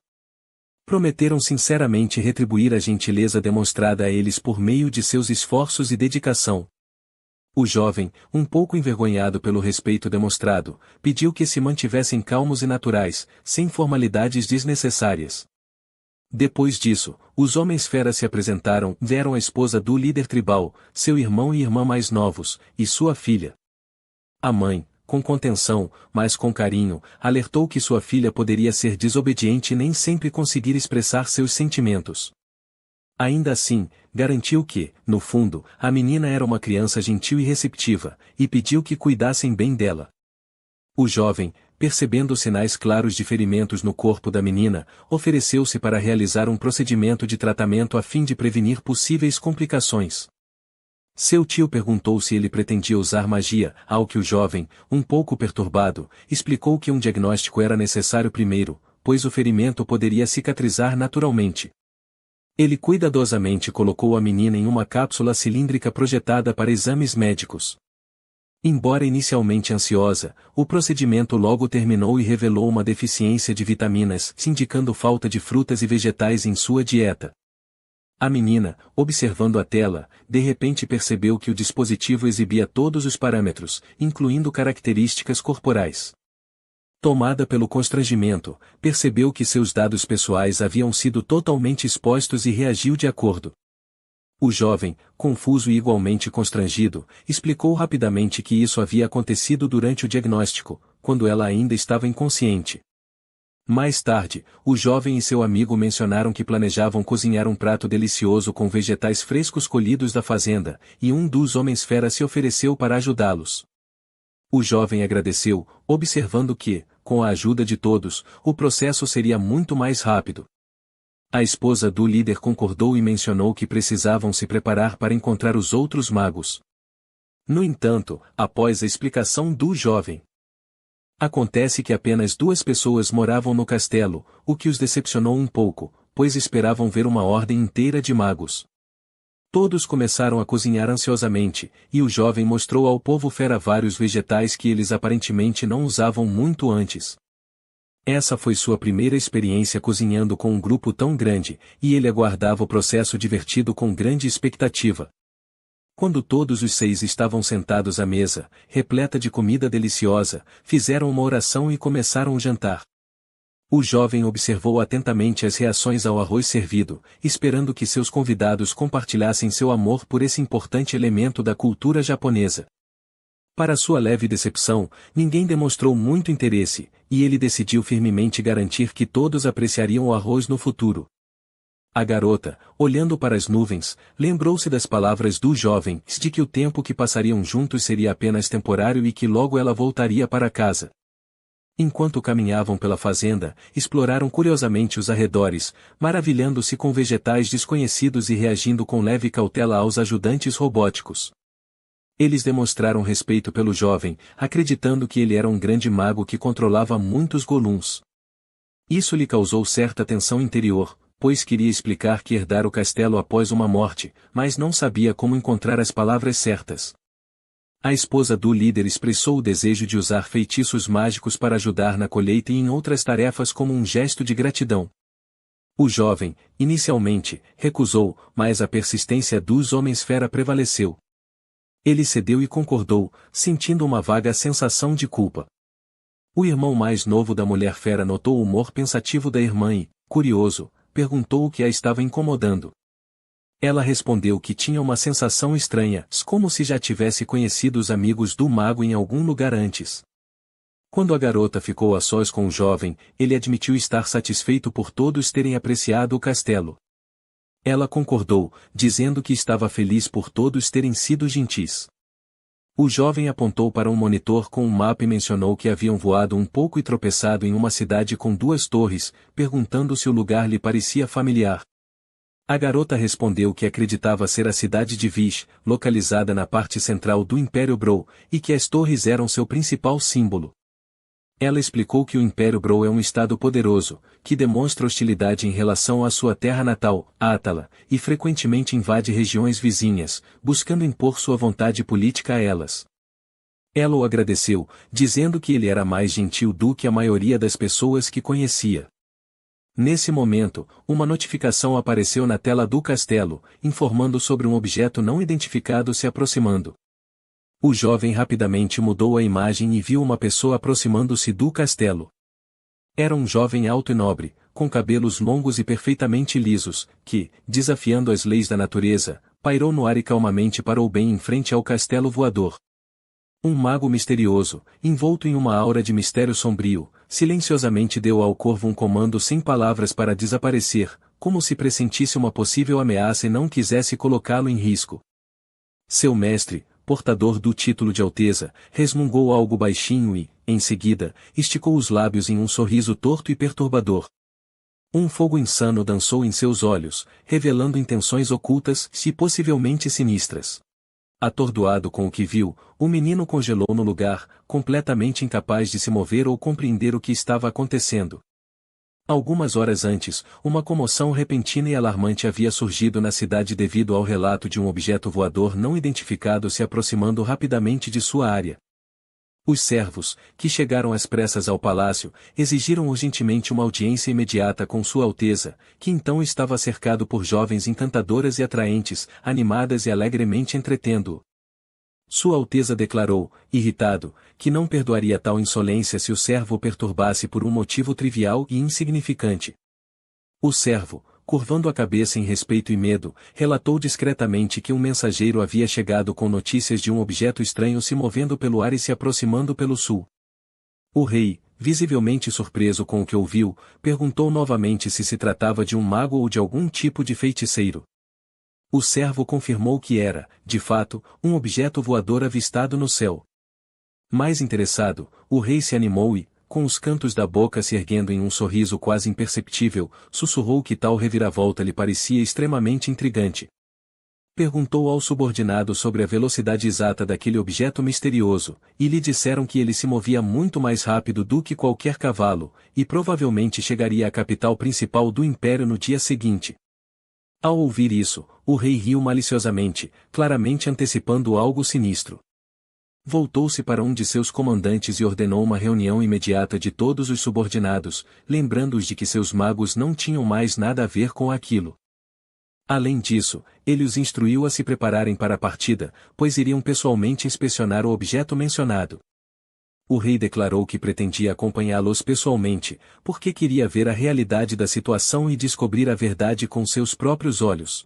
Prometeram sinceramente retribuir a gentileza demonstrada a eles por meio de seus esforços e dedicação. O jovem, um pouco envergonhado pelo respeito demonstrado, pediu que se mantivessem calmos e naturais, sem formalidades desnecessárias. Depois disso, os Homens-Fera se apresentaram, deram a esposa do líder tribal, seu irmão e irmã mais novos, e sua filha. A mãe, com contenção, mas com carinho, alertou que sua filha poderia ser desobediente e nem sempre conseguir expressar seus sentimentos. Ainda assim, garantiu que, no fundo, a menina era uma criança gentil e receptiva, e pediu que cuidassem bem dela. O jovem, percebendo sinais claros de ferimentos no corpo da menina, ofereceu-se para realizar um procedimento de tratamento a fim de prevenir possíveis complicações. Seu tio perguntou se ele pretendia usar magia, ao que o jovem, um pouco perturbado, explicou que um diagnóstico era necessário primeiro, pois o ferimento poderia cicatrizar naturalmente. Ele cuidadosamente colocou a menina em uma cápsula cilíndrica projetada para exames médicos. Embora inicialmente ansiosa, o procedimento logo terminou e revelou uma deficiência de vitaminas, indicando falta de frutas e vegetais em sua dieta. A menina, observando a tela, de repente percebeu que o dispositivo exibia todos os parâmetros, incluindo características corporais. Tomada pelo constrangimento, percebeu que seus dados pessoais haviam sido totalmente expostos e reagiu de acordo. O jovem, confuso e igualmente constrangido, explicou rapidamente que isso havia acontecido durante o diagnóstico, quando ela ainda estava inconsciente. Mais tarde, o jovem e seu amigo mencionaram que planejavam cozinhar um prato delicioso com vegetais frescos colhidos da fazenda, e um dos Homens-Fera se ofereceu para ajudá-los. O jovem agradeceu, observando que, com a ajuda de todos, o processo seria muito mais rápido. A esposa do líder concordou e mencionou que precisavam se preparar para encontrar os outros magos. No entanto, após a explicação do jovem, acontece que apenas 2 pessoas moravam no castelo, o que os decepcionou um pouco, pois esperavam ver uma ordem inteira de magos. Todos começaram a cozinhar ansiosamente, e o jovem mostrou ao povo fera vários vegetais que eles aparentemente não usavam muito antes. Essa foi sua primeira experiência cozinhando com um grupo tão grande, e ele aguardava o processo divertido com grande expectativa. Quando todos os 6 estavam sentados à mesa, repleta de comida deliciosa, fizeram uma oração e começaram o jantar. O jovem observou atentamente as reações ao arroz servido, esperando que seus convidados compartilhassem seu amor por esse importante elemento da cultura japonesa. Para sua leve decepção, ninguém demonstrou muito interesse, e ele decidiu firmemente garantir que todos apreciariam o arroz no futuro. A garota, olhando para as nuvens, lembrou-se das palavras do jovem, de que o tempo que passariam juntos seria apenas temporário e que logo ela voltaria para casa. Enquanto caminhavam pela fazenda, exploraram curiosamente os arredores, maravilhando-se com vegetais desconhecidos e reagindo com leve cautela aos ajudantes robóticos. Eles demonstraram respeito pelo jovem, acreditando que ele era um grande mago que controlava muitos Goluns. Isso lhe causou certa tensão interior, pois queria explicar que herdara o castelo após uma morte, mas não sabia como encontrar as palavras certas. A esposa do líder expressou o desejo de usar feitiços mágicos para ajudar na colheita e em outras tarefas como um gesto de gratidão. O jovem, inicialmente, recusou, mas a persistência dos homens-fera prevaleceu. Ele cedeu e concordou, sentindo uma vaga sensação de culpa. O irmão mais novo da mulher-fera notou o humor pensativo da irmã e, curioso, perguntou o que a estava incomodando. Ela respondeu que tinha uma sensação estranha, como se já tivesse conhecido os amigos do mago em algum lugar antes. Quando a garota ficou a sós com o jovem, ele admitiu estar satisfeito por todos terem apreciado o castelo. Ela concordou, dizendo que estava feliz por todos terem sido gentis. O jovem apontou para um monitor com um mapa e mencionou que haviam voado um pouco e tropeçado em uma cidade com 2 torres, perguntando se o lugar lhe parecia familiar. A garota respondeu que acreditava ser a cidade de Vish, localizada na parte central do Império Brou, e que as torres eram seu principal símbolo. Ela explicou que o Império Brou é um estado poderoso, que demonstra hostilidade em relação à sua terra natal, Atala, e frequentemente invade regiões vizinhas, buscando impor sua vontade política a elas. Ela o agradeceu, dizendo que ele era mais gentil do que a maioria das pessoas que conhecia. Nesse momento, uma notificação apareceu na tela do castelo, informando sobre um objeto não identificado se aproximando. O jovem rapidamente mudou a imagem e viu uma pessoa aproximando-se do castelo. Era um jovem alto e nobre, com cabelos longos e perfeitamente lisos, que, desafiando as leis da natureza, pairou no ar e calmamente parou bem em frente ao castelo voador. Um mago misterioso, envolto em uma aura de mistério sombrio, silenciosamente deu ao corvo um comando sem palavras para desaparecer, como se pressentisse uma possível ameaça e não quisesse colocá-lo em risco. Seu mestre, portador do título de alteza, resmungou algo baixinho e, em seguida, esticou os lábios em um sorriso torto e perturbador. Um fogo insano dançou em seus olhos, revelando intenções ocultas e possivelmente sinistras. Atordoado com o que viu, o menino congelou no lugar, completamente incapaz de se mover ou compreender o que estava acontecendo. Algumas horas antes, uma comoção repentina e alarmante havia surgido na cidade devido ao relato de um objeto voador não identificado se aproximando rapidamente de sua área. Os servos, que chegaram às pressas ao palácio, exigiram urgentemente uma audiência imediata com Sua Alteza, que então estava cercado por jovens encantadoras e atraentes, animadas e alegremente entretendo-o. Sua Alteza declarou, irritado, que não perdoaria tal insolência se o servo o perturbasse por um motivo trivial e insignificante. O servo, curvando a cabeça em respeito e medo, relatou discretamente que um mensageiro havia chegado com notícias de um objeto estranho se movendo pelo ar e se aproximando pelo sul. O rei, visivelmente surpreso com o que ouviu, perguntou novamente se tratava de um mago ou de algum tipo de feiticeiro. O servo confirmou que era, de fato, um objeto voador avistado no céu. Mais interessado, o rei se animou e, com os cantos da boca se erguendo em um sorriso quase imperceptível, sussurrou que tal reviravolta lhe parecia extremamente intrigante. Perguntou ao subordinado sobre a velocidade exata daquele objeto misterioso, e lhe disseram que ele se movia muito mais rápido do que qualquer cavalo, e provavelmente chegaria à capital principal do império no dia seguinte. Ao ouvir isso, o rei riu maliciosamente, claramente antecipando algo sinistro. Voltou-se para um de seus comandantes e ordenou uma reunião imediata de todos os subordinados, lembrando-os de que seus magos não tinham mais nada a ver com aquilo. Além disso, ele os instruiu a se prepararem para a partida, pois iriam pessoalmente inspecionar o objeto mencionado. O rei declarou que pretendia acompanhá-los pessoalmente, porque queria ver a realidade da situação e descobrir a verdade com seus próprios olhos.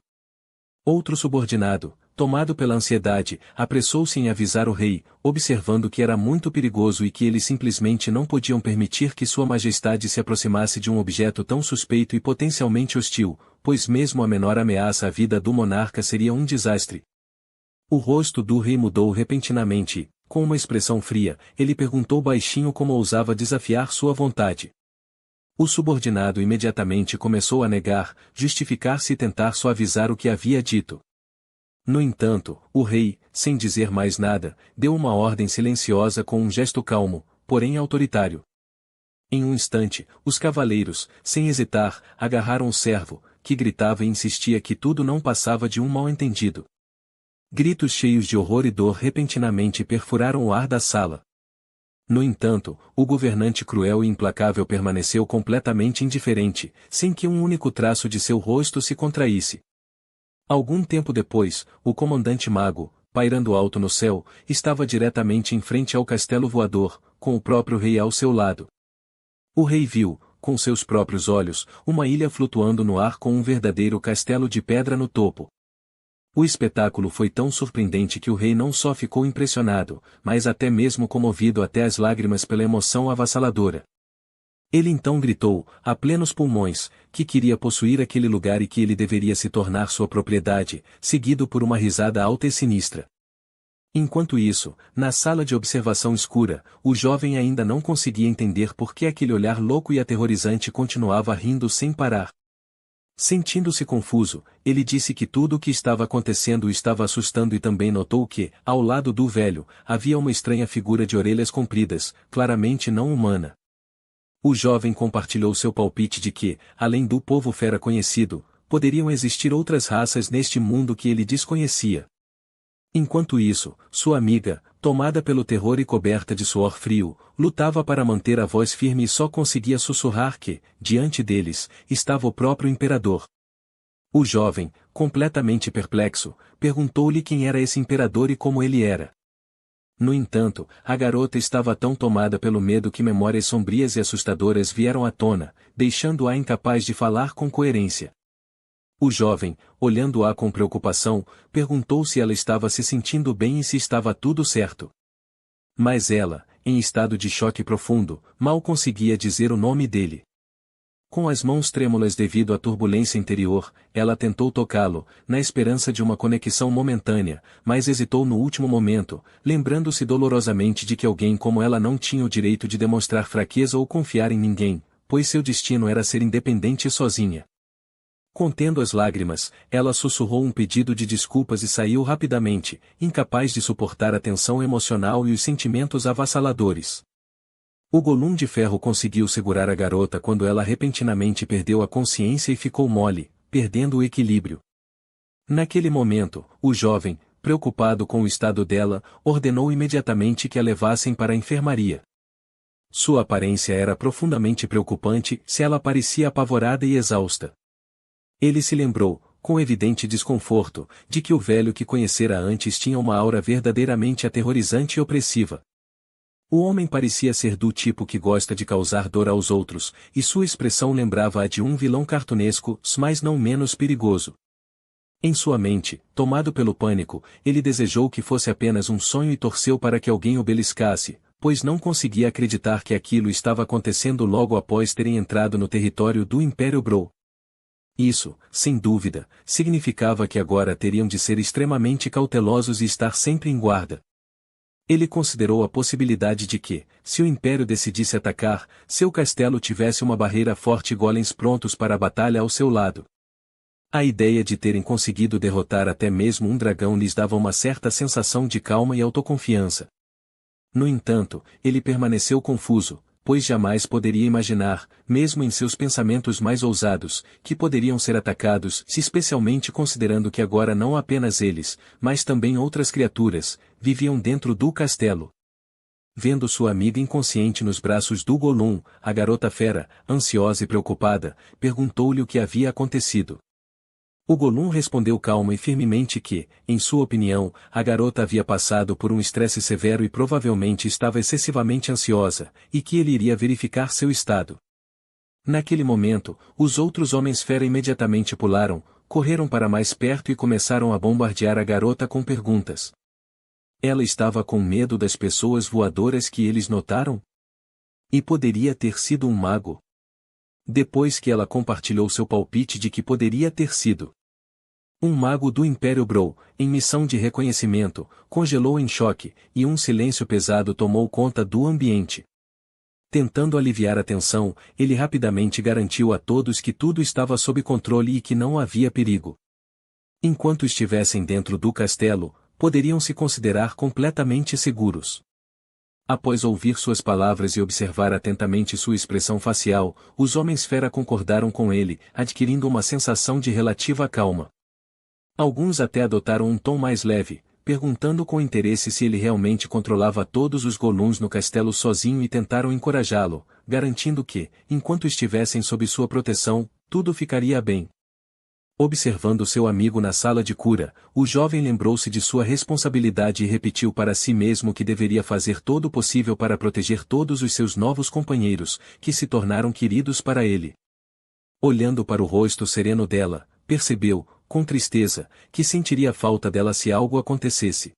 Outro subordinado, tomado pela ansiedade, apressou-se em avisar o rei, observando que era muito perigoso e que eles simplesmente não podiam permitir que Sua Majestade se aproximasse de um objeto tão suspeito e potencialmente hostil, pois mesmo a menor ameaça à vida do monarca seria um desastre. O rosto do rei mudou repentinamente e, com uma expressão fria, ele perguntou baixinho como ousava desafiar sua vontade. O subordinado imediatamente começou a negar, justificar-se e tentar suavizar o que havia dito. No entanto, o rei, sem dizer mais nada, deu uma ordem silenciosa com um gesto calmo, porém autoritário. Em um instante, os cavaleiros, sem hesitar, agarraram o servo, que gritava e insistia que tudo não passava de um mal-entendido. Gritos cheios de horror e dor repentinamente perfuraram o ar da sala. No entanto, o governante cruel e implacável permaneceu completamente indiferente, sem que um único traço de seu rosto se contraísse. Algum tempo depois, o comandante mago, pairando alto no céu, estava diretamente em frente ao castelo voador, com o próprio rei ao seu lado. O rei viu, com seus próprios olhos, uma ilha flutuando no ar com um verdadeiro castelo de pedra no topo. O espetáculo foi tão surpreendente que o rei não só ficou impressionado, mas até mesmo comovido até as lágrimas pela emoção avassaladora. Ele então gritou, a plenos pulmões, que queria possuir aquele lugar e que ele deveria se tornar sua propriedade, seguido por uma risada alta e sinistra. Enquanto isso, na sala de observação escura, o jovem ainda não conseguia entender por que aquele olhar louco e aterrorizante continuava rindo sem parar. Sentindo-se confuso, ele disse que tudo o que estava acontecendo o estava assustando e também notou que, ao lado do velho, havia uma estranha figura de orelhas compridas, claramente não humana. O jovem compartilhou seu palpite de que, além do povo fera conhecido, poderiam existir outras raças neste mundo que ele desconhecia. Enquanto isso, sua amiga, tomada pelo terror e coberta de suor frio, lutava para manter a voz firme e só conseguia sussurrar que, diante deles, estava o próprio imperador. O jovem, completamente perplexo, perguntou-lhe quem era esse imperador e como ele era. No entanto, a garota estava tão tomada pelo medo que memórias sombrias e assustadoras vieram à tona, deixando-a incapaz de falar com coerência. O jovem, olhando-a com preocupação, perguntou se ela estava se sentindo bem e se estava tudo certo. Mas ela, em estado de choque profundo, mal conseguia dizer o nome dele. Com as mãos trêmulas devido à turbulência interior, ela tentou tocá-lo, na esperança de uma conexão momentânea, mas hesitou no último momento, lembrando-se dolorosamente de que alguém como ela não tinha o direito de demonstrar fraqueza ou confiar em ninguém, pois seu destino era ser independente e sozinha. Contendo as lágrimas, ela sussurrou um pedido de desculpas e saiu rapidamente, incapaz de suportar a tensão emocional e os sentimentos avassaladores. O Golum de Ferro conseguiu segurar a garota quando ela repentinamente perdeu a consciência e ficou mole, perdendo o equilíbrio. Naquele momento, o jovem, preocupado com o estado dela, ordenou imediatamente que a levassem para a enfermaria. Sua aparência era profundamente preocupante, se ela parecia apavorada e exausta. Ele se lembrou, com evidente desconforto, de que o velho que conhecera antes tinha uma aura verdadeiramente aterrorizante e opressiva. O homem parecia ser do tipo que gosta de causar dor aos outros, e sua expressão lembrava a de um vilão cartunesco, mas não menos perigoso. Em sua mente, tomado pelo pânico, ele desejou que fosse apenas um sonho e torceu para que alguém o beliscasse, pois não conseguia acreditar que aquilo estava acontecendo logo após terem entrado no território do Império Bro. Isso, sem dúvida, significava que agora teriam de ser extremamente cautelosos e estar sempre em guarda. Ele considerou a possibilidade de que, se o Império decidisse atacar, seu castelo tivesse uma barreira forte e golems prontos para a batalha ao seu lado. A ideia de terem conseguido derrotar até mesmo um dragão lhes dava uma certa sensação de calma e autoconfiança. No entanto, ele permaneceu confuso, pois jamais poderia imaginar, mesmo em seus pensamentos mais ousados, que poderiam ser atacados, especialmente considerando que agora não apenas eles, mas também outras criaturas, viviam dentro do castelo. Vendo sua amiga inconsciente nos braços do Golum, a garota fera, ansiosa e preocupada, perguntou-lhe o que havia acontecido. O Gollum respondeu calma e firmemente que, em sua opinião, a garota havia passado por um estresse severo e provavelmente estava excessivamente ansiosa, e que ele iria verificar seu estado. Naquele momento, os outros homens-fera imediatamente pularam, correram para mais perto e começaram a bombardear a garota com perguntas. Ela estava com medo das pessoas voadoras que eles notaram? E poderia ter sido um mago. Depois que ela compartilhou seu palpite de que poderia ter sido um mago do Império Brou, em missão de reconhecimento, congelou em choque, e um silêncio pesado tomou conta do ambiente. Tentando aliviar a tensão, ele rapidamente garantiu a todos que tudo estava sob controle e que não havia perigo. Enquanto estivessem dentro do castelo, poderiam se considerar completamente seguros. Após ouvir suas palavras e observar atentamente sua expressão facial, os homens-fera concordaram com ele, adquirindo uma sensação de relativa calma. Alguns até adotaram um tom mais leve, perguntando com interesse se ele realmente controlava todos os Golluns no castelo sozinho e tentaram encorajá-lo, garantindo que, enquanto estivessem sob sua proteção, tudo ficaria bem. Observando seu amigo na sala de cura, o jovem lembrou-se de sua responsabilidade e repetiu para si mesmo que deveria fazer todo o possível para proteger todos os seus novos companheiros, que se tornaram queridos para ele. Olhando para o rosto sereno dela, percebeu, com tristeza, que sentiria falta dela se algo acontecesse.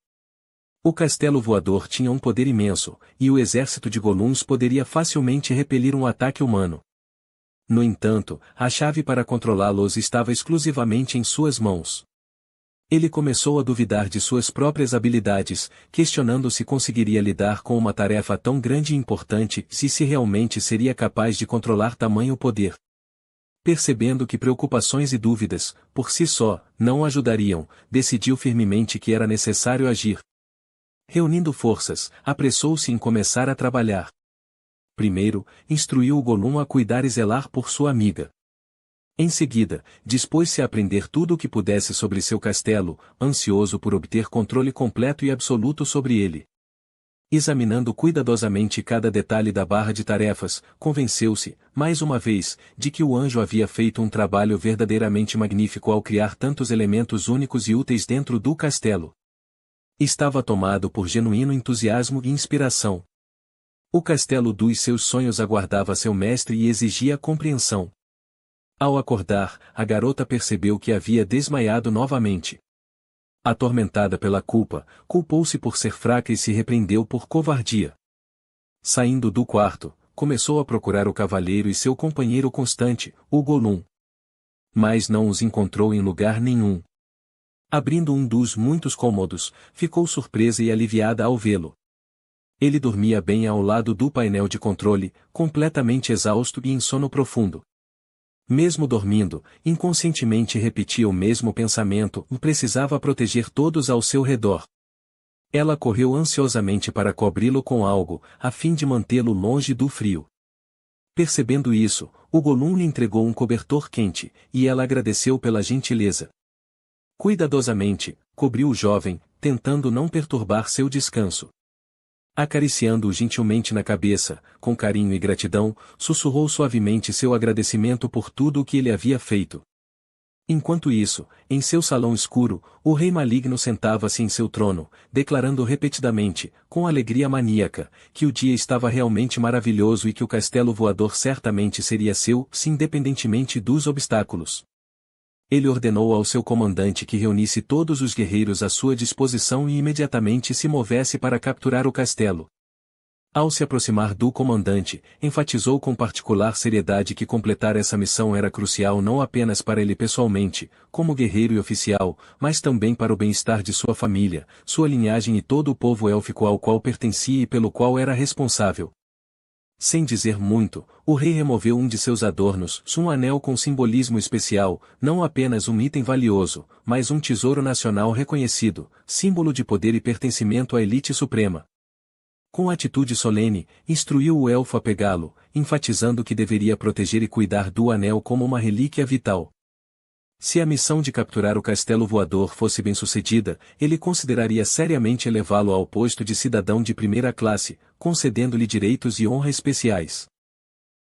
O castelo voador tinha um poder imenso, e o exército de Golluns poderia facilmente repelir um ataque humano. No entanto, a chave para controlá-los estava exclusivamente em suas mãos. Ele começou a duvidar de suas próprias habilidades, questionando se conseguiria lidar com uma tarefa tão grande e importante, se realmente seria capaz de controlar tamanho poder. Percebendo que preocupações e dúvidas, por si só, não ajudariam, decidiu firmemente que era necessário agir. Reunindo forças, apressou-se em começar a trabalhar. Primeiro, instruiu o Gollum a cuidar e zelar por sua amiga. Em seguida, dispôs-se a aprender tudo o que pudesse sobre seu castelo, ansioso por obter controle completo e absoluto sobre ele. Examinando cuidadosamente cada detalhe da barra de tarefas, convenceu-se, mais uma vez, de que o anjo havia feito um trabalho verdadeiramente magnífico ao criar tantos elementos únicos e úteis dentro do castelo. Estava tomado por genuíno entusiasmo e inspiração. O castelo dos seus sonhos aguardava seu mestre e exigia compreensão. Ao acordar, a garota percebeu que havia desmaiado novamente. Atormentada pela culpa, culpou-se por ser fraca e se repreendeu por covardia. Saindo do quarto, começou a procurar o cavalheiro e seu companheiro constante, o Gollum. Mas não os encontrou em lugar nenhum. Abrindo um dos muitos cômodos, ficou surpresa e aliviada ao vê-lo. Ele dormia bem ao lado do painel de controle, completamente exausto e em sono profundo. Mesmo dormindo, inconscientemente repetia o mesmo pensamento, precisava proteger todos ao seu redor. Ela correu ansiosamente para cobri-lo com algo, a fim de mantê-lo longe do frio. Percebendo isso, o Gollum lhe entregou um cobertor quente, e ela agradeceu pela gentileza. Cuidadosamente, cobriu o jovem, tentando não perturbar seu descanso. Acariciando-o gentilmente na cabeça, com carinho e gratidão, sussurrou suavemente seu agradecimento por tudo o que ele havia feito. Enquanto isso, em seu salão escuro, o rei maligno sentava-se em seu trono, declarando repetidamente, com alegria maníaca, que o dia estava realmente maravilhoso e que o castelo voador certamente seria seu, se independentemente dos obstáculos. Ele ordenou ao seu comandante que reunisse todos os guerreiros à sua disposição e imediatamente se movesse para capturar o castelo. Ao se aproximar do comandante, enfatizou com particular seriedade que completar essa missão era crucial não apenas para ele pessoalmente, como guerreiro e oficial, mas também para o bem-estar de sua família, sua linhagem e todo o povo élfico ao qual pertencia e pelo qual era responsável. Sem dizer muito, o rei removeu um de seus adornos, um anel com simbolismo especial, não apenas um item valioso, mas um tesouro nacional reconhecido, símbolo de poder e pertencimento à elite suprema. Com atitude solene, instruiu o elfo a pegá-lo, enfatizando que deveria proteger e cuidar do anel como uma relíquia vital. Se a missão de capturar o castelo voador fosse bem-sucedida, ele consideraria seriamente elevá-lo ao posto de cidadão de primeira classe, concedendo-lhe direitos e honra especiais.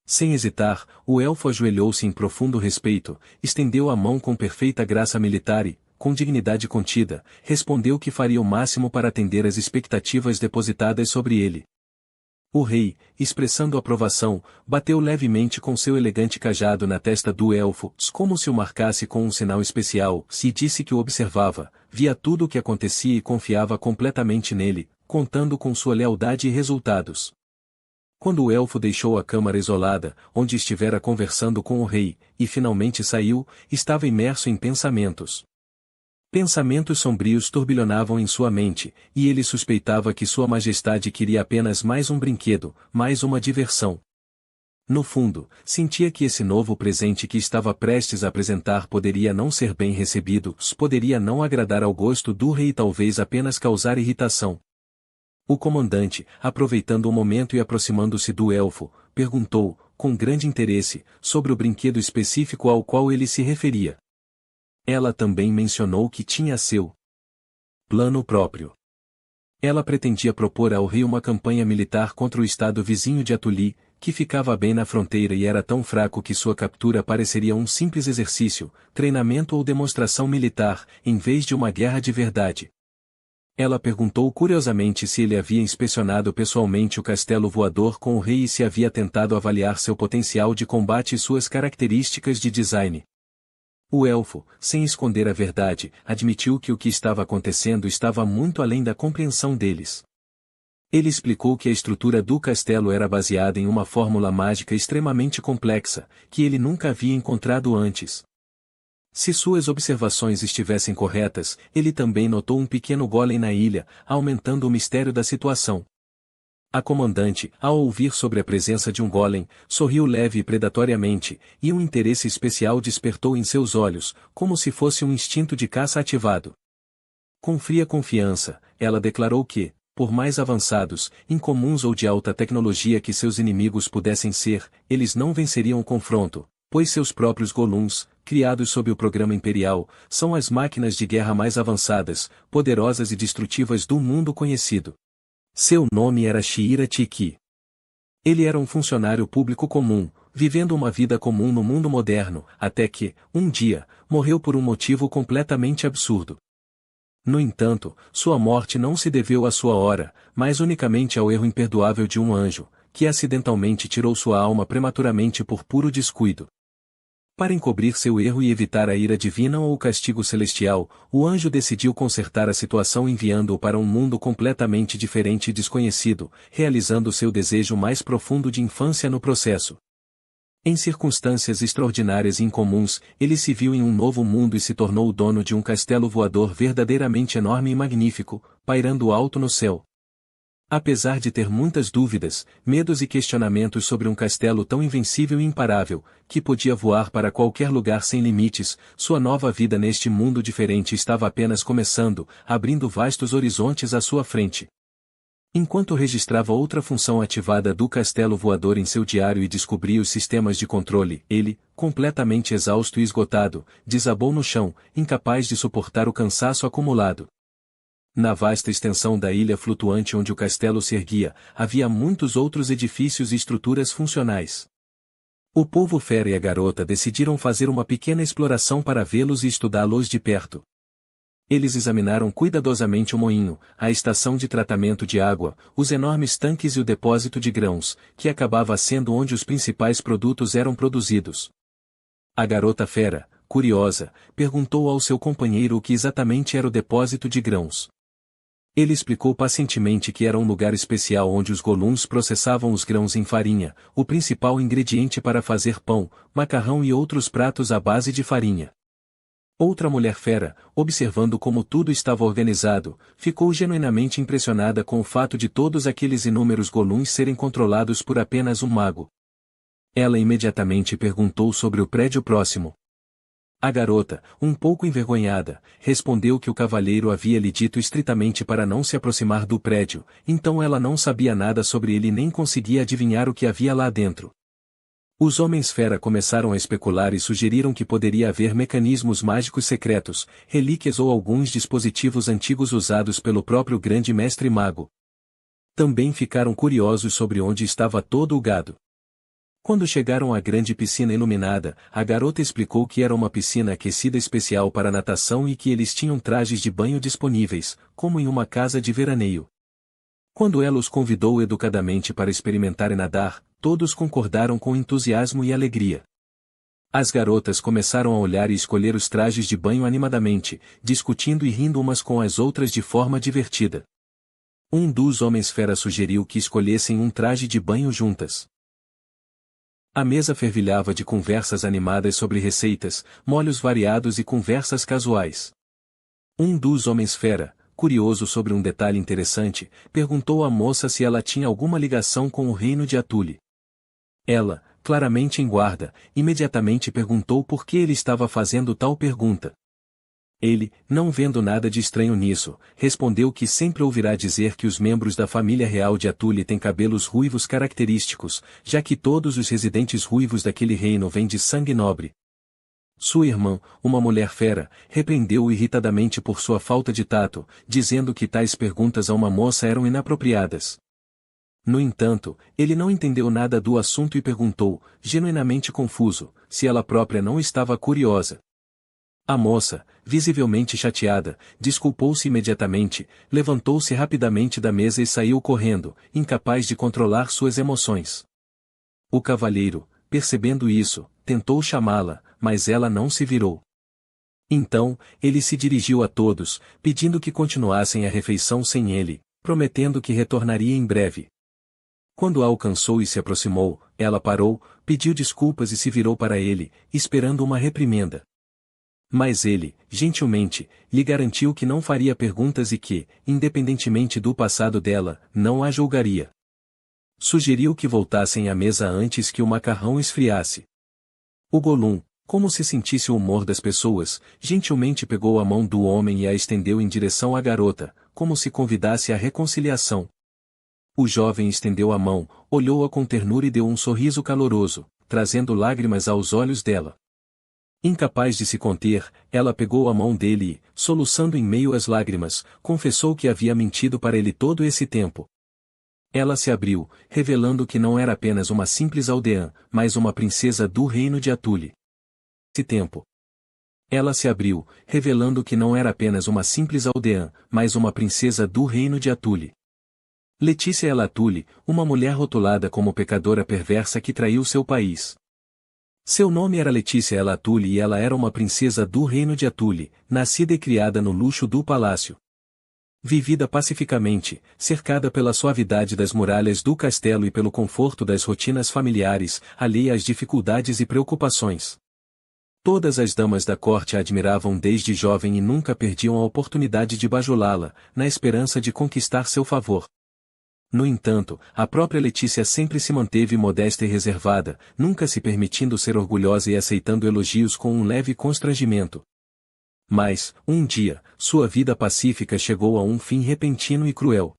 Sem hesitar, o elfo ajoelhou-se em profundo respeito, estendeu a mão com perfeita graça militar e, com dignidade contida, respondeu que faria o máximo para atender às expectativas depositadas sobre ele. O rei, expressando aprovação, bateu levemente com seu elegante cajado na testa do elfo, como se o marcasse com um sinal especial, e disse que o observava, via tudo o que acontecia e confiava completamente nele, contando com sua lealdade e resultados. Quando o elfo deixou a câmara isolada, onde estivera conversando com o rei, e finalmente saiu, estava imerso em pensamentos. Pensamentos sombrios turbilhonavam em sua mente, e ele suspeitava que Sua Majestade queria apenas mais um brinquedo, mais uma diversão. No fundo, sentia que esse novo presente que estava prestes a apresentar poderia não ser bem recebido, poderia não agradar ao gosto do rei e talvez apenas causar irritação. O comandante, aproveitando o momento e aproximando-se do elfo, perguntou, com grande interesse, sobre o brinquedo específico ao qual ele se referia. Ela também mencionou que tinha seu plano próprio. Ela pretendia propor ao rei uma campanha militar contra o estado vizinho de Atuli, que ficava bem na fronteira e era tão fraco que sua captura pareceria um simples exercício, treinamento ou demonstração militar, em vez de uma guerra de verdade. Ela perguntou curiosamente se ele havia inspecionado pessoalmente o castelo voador com o rei e se havia tentado avaliar seu potencial de combate e suas características de design. O elfo, sem esconder a verdade, admitiu que o que estava acontecendo estava muito além da compreensão deles. Ele explicou que a estrutura do castelo era baseada em uma fórmula mágica extremamente complexa, que ele nunca havia encontrado antes. Se suas observações estivessem corretas, ele também notou um pequeno golem na ilha, aumentando o mistério da situação. A comandante, ao ouvir sobre a presença de um golem, sorriu leve e predatoriamente, e um interesse especial despertou em seus olhos, como se fosse um instinto de caça ativado. Com fria confiança, ela declarou que, por mais avançados, incomuns ou de alta tecnologia que seus inimigos pudessem ser, eles não venceriam o confronto, pois seus próprios Golems, criados sob o programa imperial, são as máquinas de guerra mais avançadas, poderosas e destrutivas do mundo conhecido. Seu nome era Shihira Tiki. Ele era um funcionário público comum, vivendo uma vida comum no mundo moderno, até que, um dia, morreu por um motivo completamente absurdo. No entanto, sua morte não se deveu à sua hora, mas unicamente ao erro imperdoável de um anjo, que acidentalmente tirou sua alma prematuramente por puro descuido. Para encobrir seu erro e evitar a ira divina ou o castigo celestial, o anjo decidiu consertar a situação enviando-o para um mundo completamente diferente e desconhecido, realizando seu desejo mais profundo de infância no processo. Em circunstâncias extraordinárias e incomuns, ele se viu em um novo mundo e se tornou o dono de um castelo voador verdadeiramente enorme e magnífico, pairando alto no céu. Apesar de ter muitas dúvidas, medos e questionamentos sobre um castelo tão invencível e imparável, que podia voar para qualquer lugar sem limites, sua nova vida neste mundo diferente estava apenas começando, abrindo vastos horizontes à sua frente. Enquanto registrava outra função ativada do castelo voador em seu diário e descobria os sistemas de controle, ele, completamente exausto e esgotado, desabou no chão, incapaz de suportar o cansaço acumulado. Na vasta extensão da ilha flutuante onde o castelo se erguia, havia muitos outros edifícios e estruturas funcionais. O povo fera e a garota decidiram fazer uma pequena exploração para vê-los e estudá-los de perto. Eles examinaram cuidadosamente o moinho, a estação de tratamento de água, os enormes tanques e o depósito de grãos, que acabava sendo onde os principais produtos eram produzidos. A garota fera, curiosa, perguntou ao seu companheiro o que exatamente era o depósito de grãos. Ele explicou pacientemente que era um lugar especial onde os Golems processavam os grãos em farinha, o principal ingrediente para fazer pão, macarrão e outros pratos à base de farinha. Outra mulher fera, observando como tudo estava organizado, ficou genuinamente impressionada com o fato de todos aqueles inúmeros Golems serem controlados por apenas um mago. Ela imediatamente perguntou sobre o prédio próximo. A garota, um pouco envergonhada, respondeu que o cavalheiro havia lhe dito estritamente para não se aproximar do prédio, então ela não sabia nada sobre ele nem conseguia adivinhar o que havia lá dentro. Os homens-fera começaram a especular e sugeriram que poderia haver mecanismos mágicos secretos, relíquias ou alguns dispositivos antigos usados pelo próprio grande mestre mago. Também ficaram curiosos sobre onde estava todo o gado. Quando chegaram à grande piscina iluminada, a garota explicou que era uma piscina aquecida especial para natação e que eles tinham trajes de banho disponíveis, como em uma casa de veraneio. Quando ela os convidou educadamente para experimentarem nadar, todos concordaram com entusiasmo e alegria. As garotas começaram a olhar e escolher os trajes de banho animadamente, discutindo e rindo umas com as outras de forma divertida. Um dos homens-fera sugeriu que escolhessem um traje de banho juntas. A mesa fervilhava de conversas animadas sobre receitas, molhos variados e conversas casuais. Um dos homens-fera, curioso sobre um detalhe interessante, perguntou à moça se ela tinha alguma ligação com o reino de Atuli. Ela, claramente em guarda, imediatamente perguntou por que ele estava fazendo tal pergunta. Ele, não vendo nada de estranho nisso, respondeu que sempre ouvirá dizer que os membros da família real de Atuli têm cabelos ruivos característicos, já que todos os residentes ruivos daquele reino vêm de sangue nobre. Sua irmã, uma mulher fera, repreendeu-o irritadamente por sua falta de tato, dizendo que tais perguntas a uma moça eram inapropriadas. No entanto, ele não entendeu nada do assunto e perguntou, genuinamente confuso, se ela própria não estava curiosa. A moça, visivelmente chateada, desculpou-se imediatamente, levantou-se rapidamente da mesa e saiu correndo, incapaz de controlar suas emoções. O cavalheiro, percebendo isso, tentou chamá-la, mas ela não se virou. Então, ele se dirigiu a todos, pedindo que continuassem a refeição sem ele, prometendo que retornaria em breve. Quando a alcançou e se aproximou, ela parou, pediu desculpas e se virou para ele, esperando uma reprimenda. Mas ele, gentilmente, lhe garantiu que não faria perguntas e que, independentemente do passado dela, não a julgaria. Sugeriu que voltassem à mesa antes que o macarrão esfriasse. O Gollum, como se sentisse o humor das pessoas, gentilmente pegou a mão do homem e a estendeu em direção à garota, como se convidasse à reconciliação. O jovem estendeu a mão, olhou-a com ternura e deu um sorriso caloroso, trazendo lágrimas aos olhos dela. Incapaz de se conter, ela pegou a mão dele e, soluçando em meio às lágrimas, confessou que havia mentido para ele todo esse tempo. Ela se abriu, revelando que não era apenas uma simples aldeã, mas uma princesa do reino de Atuli. Esse tempo. Ela se abriu, revelando que não era apenas uma simples aldeã, mas uma princesa do reino de Atuli. Letícia El Atuli, uma mulher rotulada como pecadora perversa que traiu seu país. Seu nome era Letícia El Atuli e ela era uma princesa do reino de Atuli, nascida e criada no luxo do palácio. Vivida pacificamente, cercada pela suavidade das muralhas do castelo e pelo conforto das rotinas familiares, alheia às dificuldades e preocupações. Todas as damas da corte a admiravam desde jovem e nunca perdiam a oportunidade de bajulá-la, na esperança de conquistar seu favor. No entanto, a própria Letícia sempre se manteve modesta e reservada, nunca se permitindo ser orgulhosa e aceitando elogios com um leve constrangimento. Mas, um dia, sua vida pacífica chegou a um fim repentino e cruel.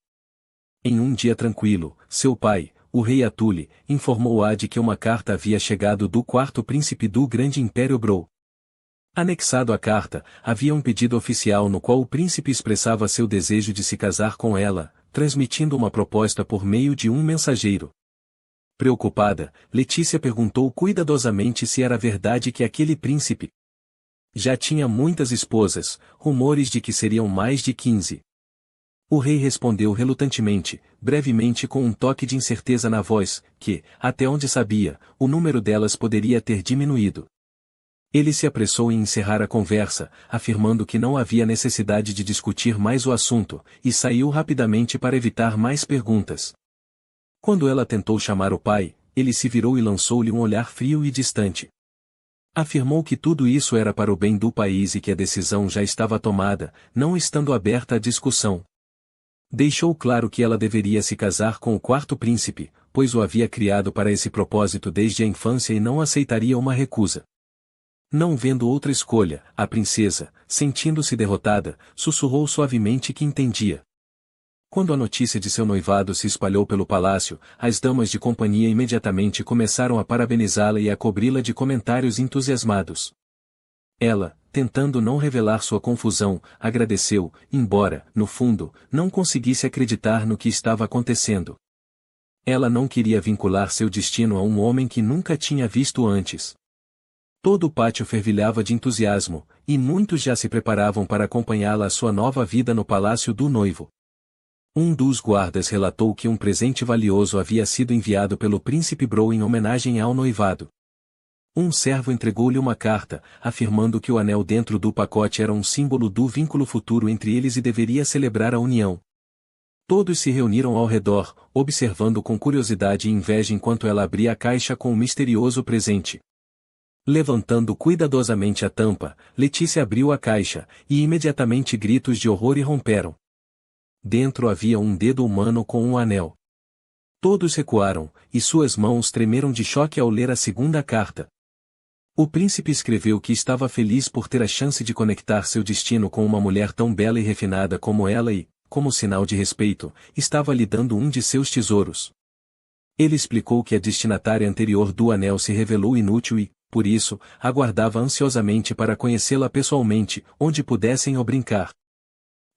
Em um dia tranquilo, seu pai, o rei Atuli, informou-a de que uma carta havia chegado do quarto príncipe do grande império Brou. Anexado à carta, havia um pedido oficial no qual o príncipe expressava seu desejo de se casar com ela, transmitindo uma proposta por meio de um mensageiro. Preocupada, Letícia perguntou cuidadosamente se era verdade que aquele príncipe já tinha muitas esposas, rumores de que seriam mais de 15. O rei respondeu relutantemente, brevemente com um toque de incerteza na voz, que, até onde sabia, o número delas poderia ter diminuído. Ele se apressou em encerrar a conversa, afirmando que não havia necessidade de discutir mais o assunto, e saiu rapidamente para evitar mais perguntas. Quando ela tentou chamar o pai, ele se virou e lançou-lhe um olhar frio e distante. Afirmou que tudo isso era para o bem do país e que a decisão já estava tomada, não estando aberta à discussão. Deixou claro que ela deveria se casar com o quarto príncipe, pois o havia criado para esse propósito desde a infância e não aceitaria uma recusa. Não vendo outra escolha, a princesa, sentindo-se derrotada, sussurrou suavemente que entendia. Quando a notícia de seu noivado se espalhou pelo palácio, as damas de companhia imediatamente começaram a parabenizá-la e a cobri-la de comentários entusiasmados. Ela, tentando não revelar sua confusão, agradeceu, embora, no fundo, não conseguisse acreditar no que estava acontecendo. Ela não queria vincular seu destino a um homem que nunca tinha visto antes. Todo o pátio fervilhava de entusiasmo, e muitos já se preparavam para acompanhá-la à sua nova vida no palácio do noivo. Um dos guardas relatou que um presente valioso havia sido enviado pelo príncipe Brou em homenagem ao noivado. Um servo entregou-lhe uma carta, afirmando que o anel dentro do pacote era um símbolo do vínculo futuro entre eles e deveria celebrar a união. Todos se reuniram ao redor, observando com curiosidade e inveja enquanto ela abria a caixa com o misterioso presente. Levantando cuidadosamente a tampa, Letícia abriu a caixa, e imediatamente gritos de horror irromperam. Dentro havia um dedo humano com um anel. Todos recuaram, e suas mãos tremeram de choque ao ler a segunda carta. O príncipe escreveu que estava feliz por ter a chance de conectar seu destino com uma mulher tão bela e refinada como ela e, como sinal de respeito, estava lhe dando um de seus tesouros. Ele explicou que a destinatária anterior do anel se revelou inútil e, por isso, aguardava ansiosamente para conhecê-la pessoalmente, onde pudessem ou brincar.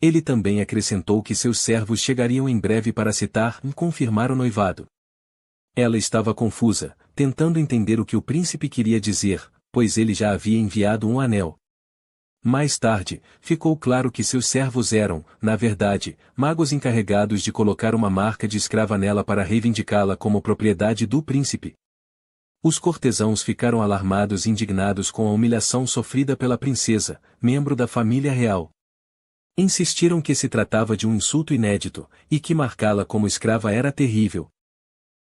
Ele também acrescentou que seus servos chegariam em breve para citar e confirmar o noivado. Ela estava confusa, tentando entender o que o príncipe queria dizer, pois ele já havia enviado um anel. Mais tarde, ficou claro que seus servos eram, na verdade, magos encarregados de colocar uma marca de escrava nela para reivindicá-la como propriedade do príncipe. Os cortesãos ficaram alarmados e indignados com a humilhação sofrida pela princesa, membro da família real. Insistiram que se tratava de um insulto inédito, e que marcá-la como escrava era terrível.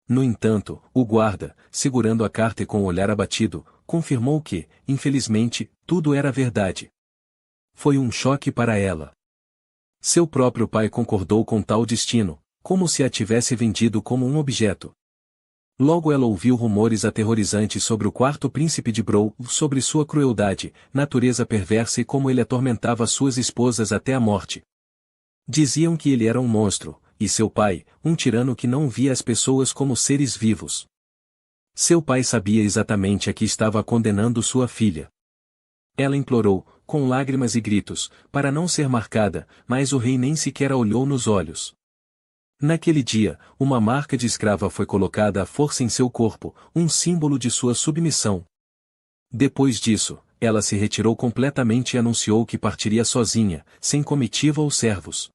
No entanto, o guarda, segurando a carta e com o olhar abatido, confirmou que, infelizmente, tudo era verdade. Foi um choque para ela. Seu próprio pai concordou com tal destino, como se a tivesse vendido como um objeto. Logo ela ouviu rumores aterrorizantes sobre o quarto príncipe de Brou, sobre sua crueldade, natureza perversa e como ele atormentava suas esposas até a morte. Diziam que ele era um monstro, e seu pai, um tirano que não via as pessoas como seres vivos. Seu pai sabia exatamente a que estava condenando sua filha. Ela implorou, com lágrimas e gritos, para não ser marcada, mas o rei nem sequer a olhou nos olhos. Naquele dia, uma marca de escrava foi colocada à força em seu corpo, um símbolo de sua submissão. Depois disso, ela se retirou completamente e anunciou que partiria sozinha, sem comitiva ou servos.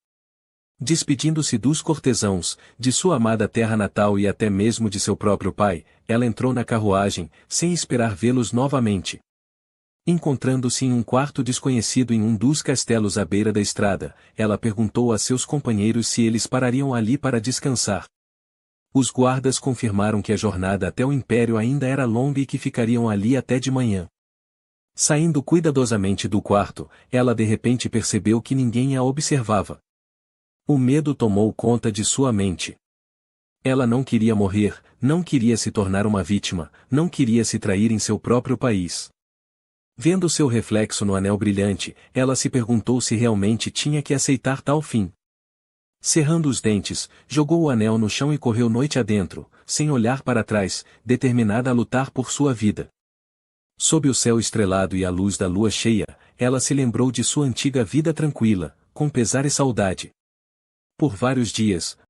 Despedindo-se dos cortesãos, de sua amada terra natal e até mesmo de seu próprio pai, ela entrou na carruagem, sem esperar vê-los novamente. Encontrando-se em um quarto desconhecido em um dos castelos à beira da estrada, ela perguntou a seus companheiros se eles parariam ali para descansar. Os guardas confirmaram que a jornada até o Império ainda era longa e que ficariam ali até de manhã. Saindo cuidadosamente do quarto, ela de repente percebeu que ninguém a observava. O medo tomou conta de sua mente. Ela não queria morrer, não queria se tornar uma vítima, não queria se trair em seu próprio país. Vendo seu reflexo no anel brilhante, ela se perguntou se realmente tinha que aceitar tal fim. Cerrando os dentes, jogou o anel no chão e correu noite adentro, sem olhar para trás, determinada a lutar por sua vida. Sob o céu estrelado e à luz da lua cheia, ela se lembrou de sua antiga vida tranquila, com pesar e saudade. Por vários dias,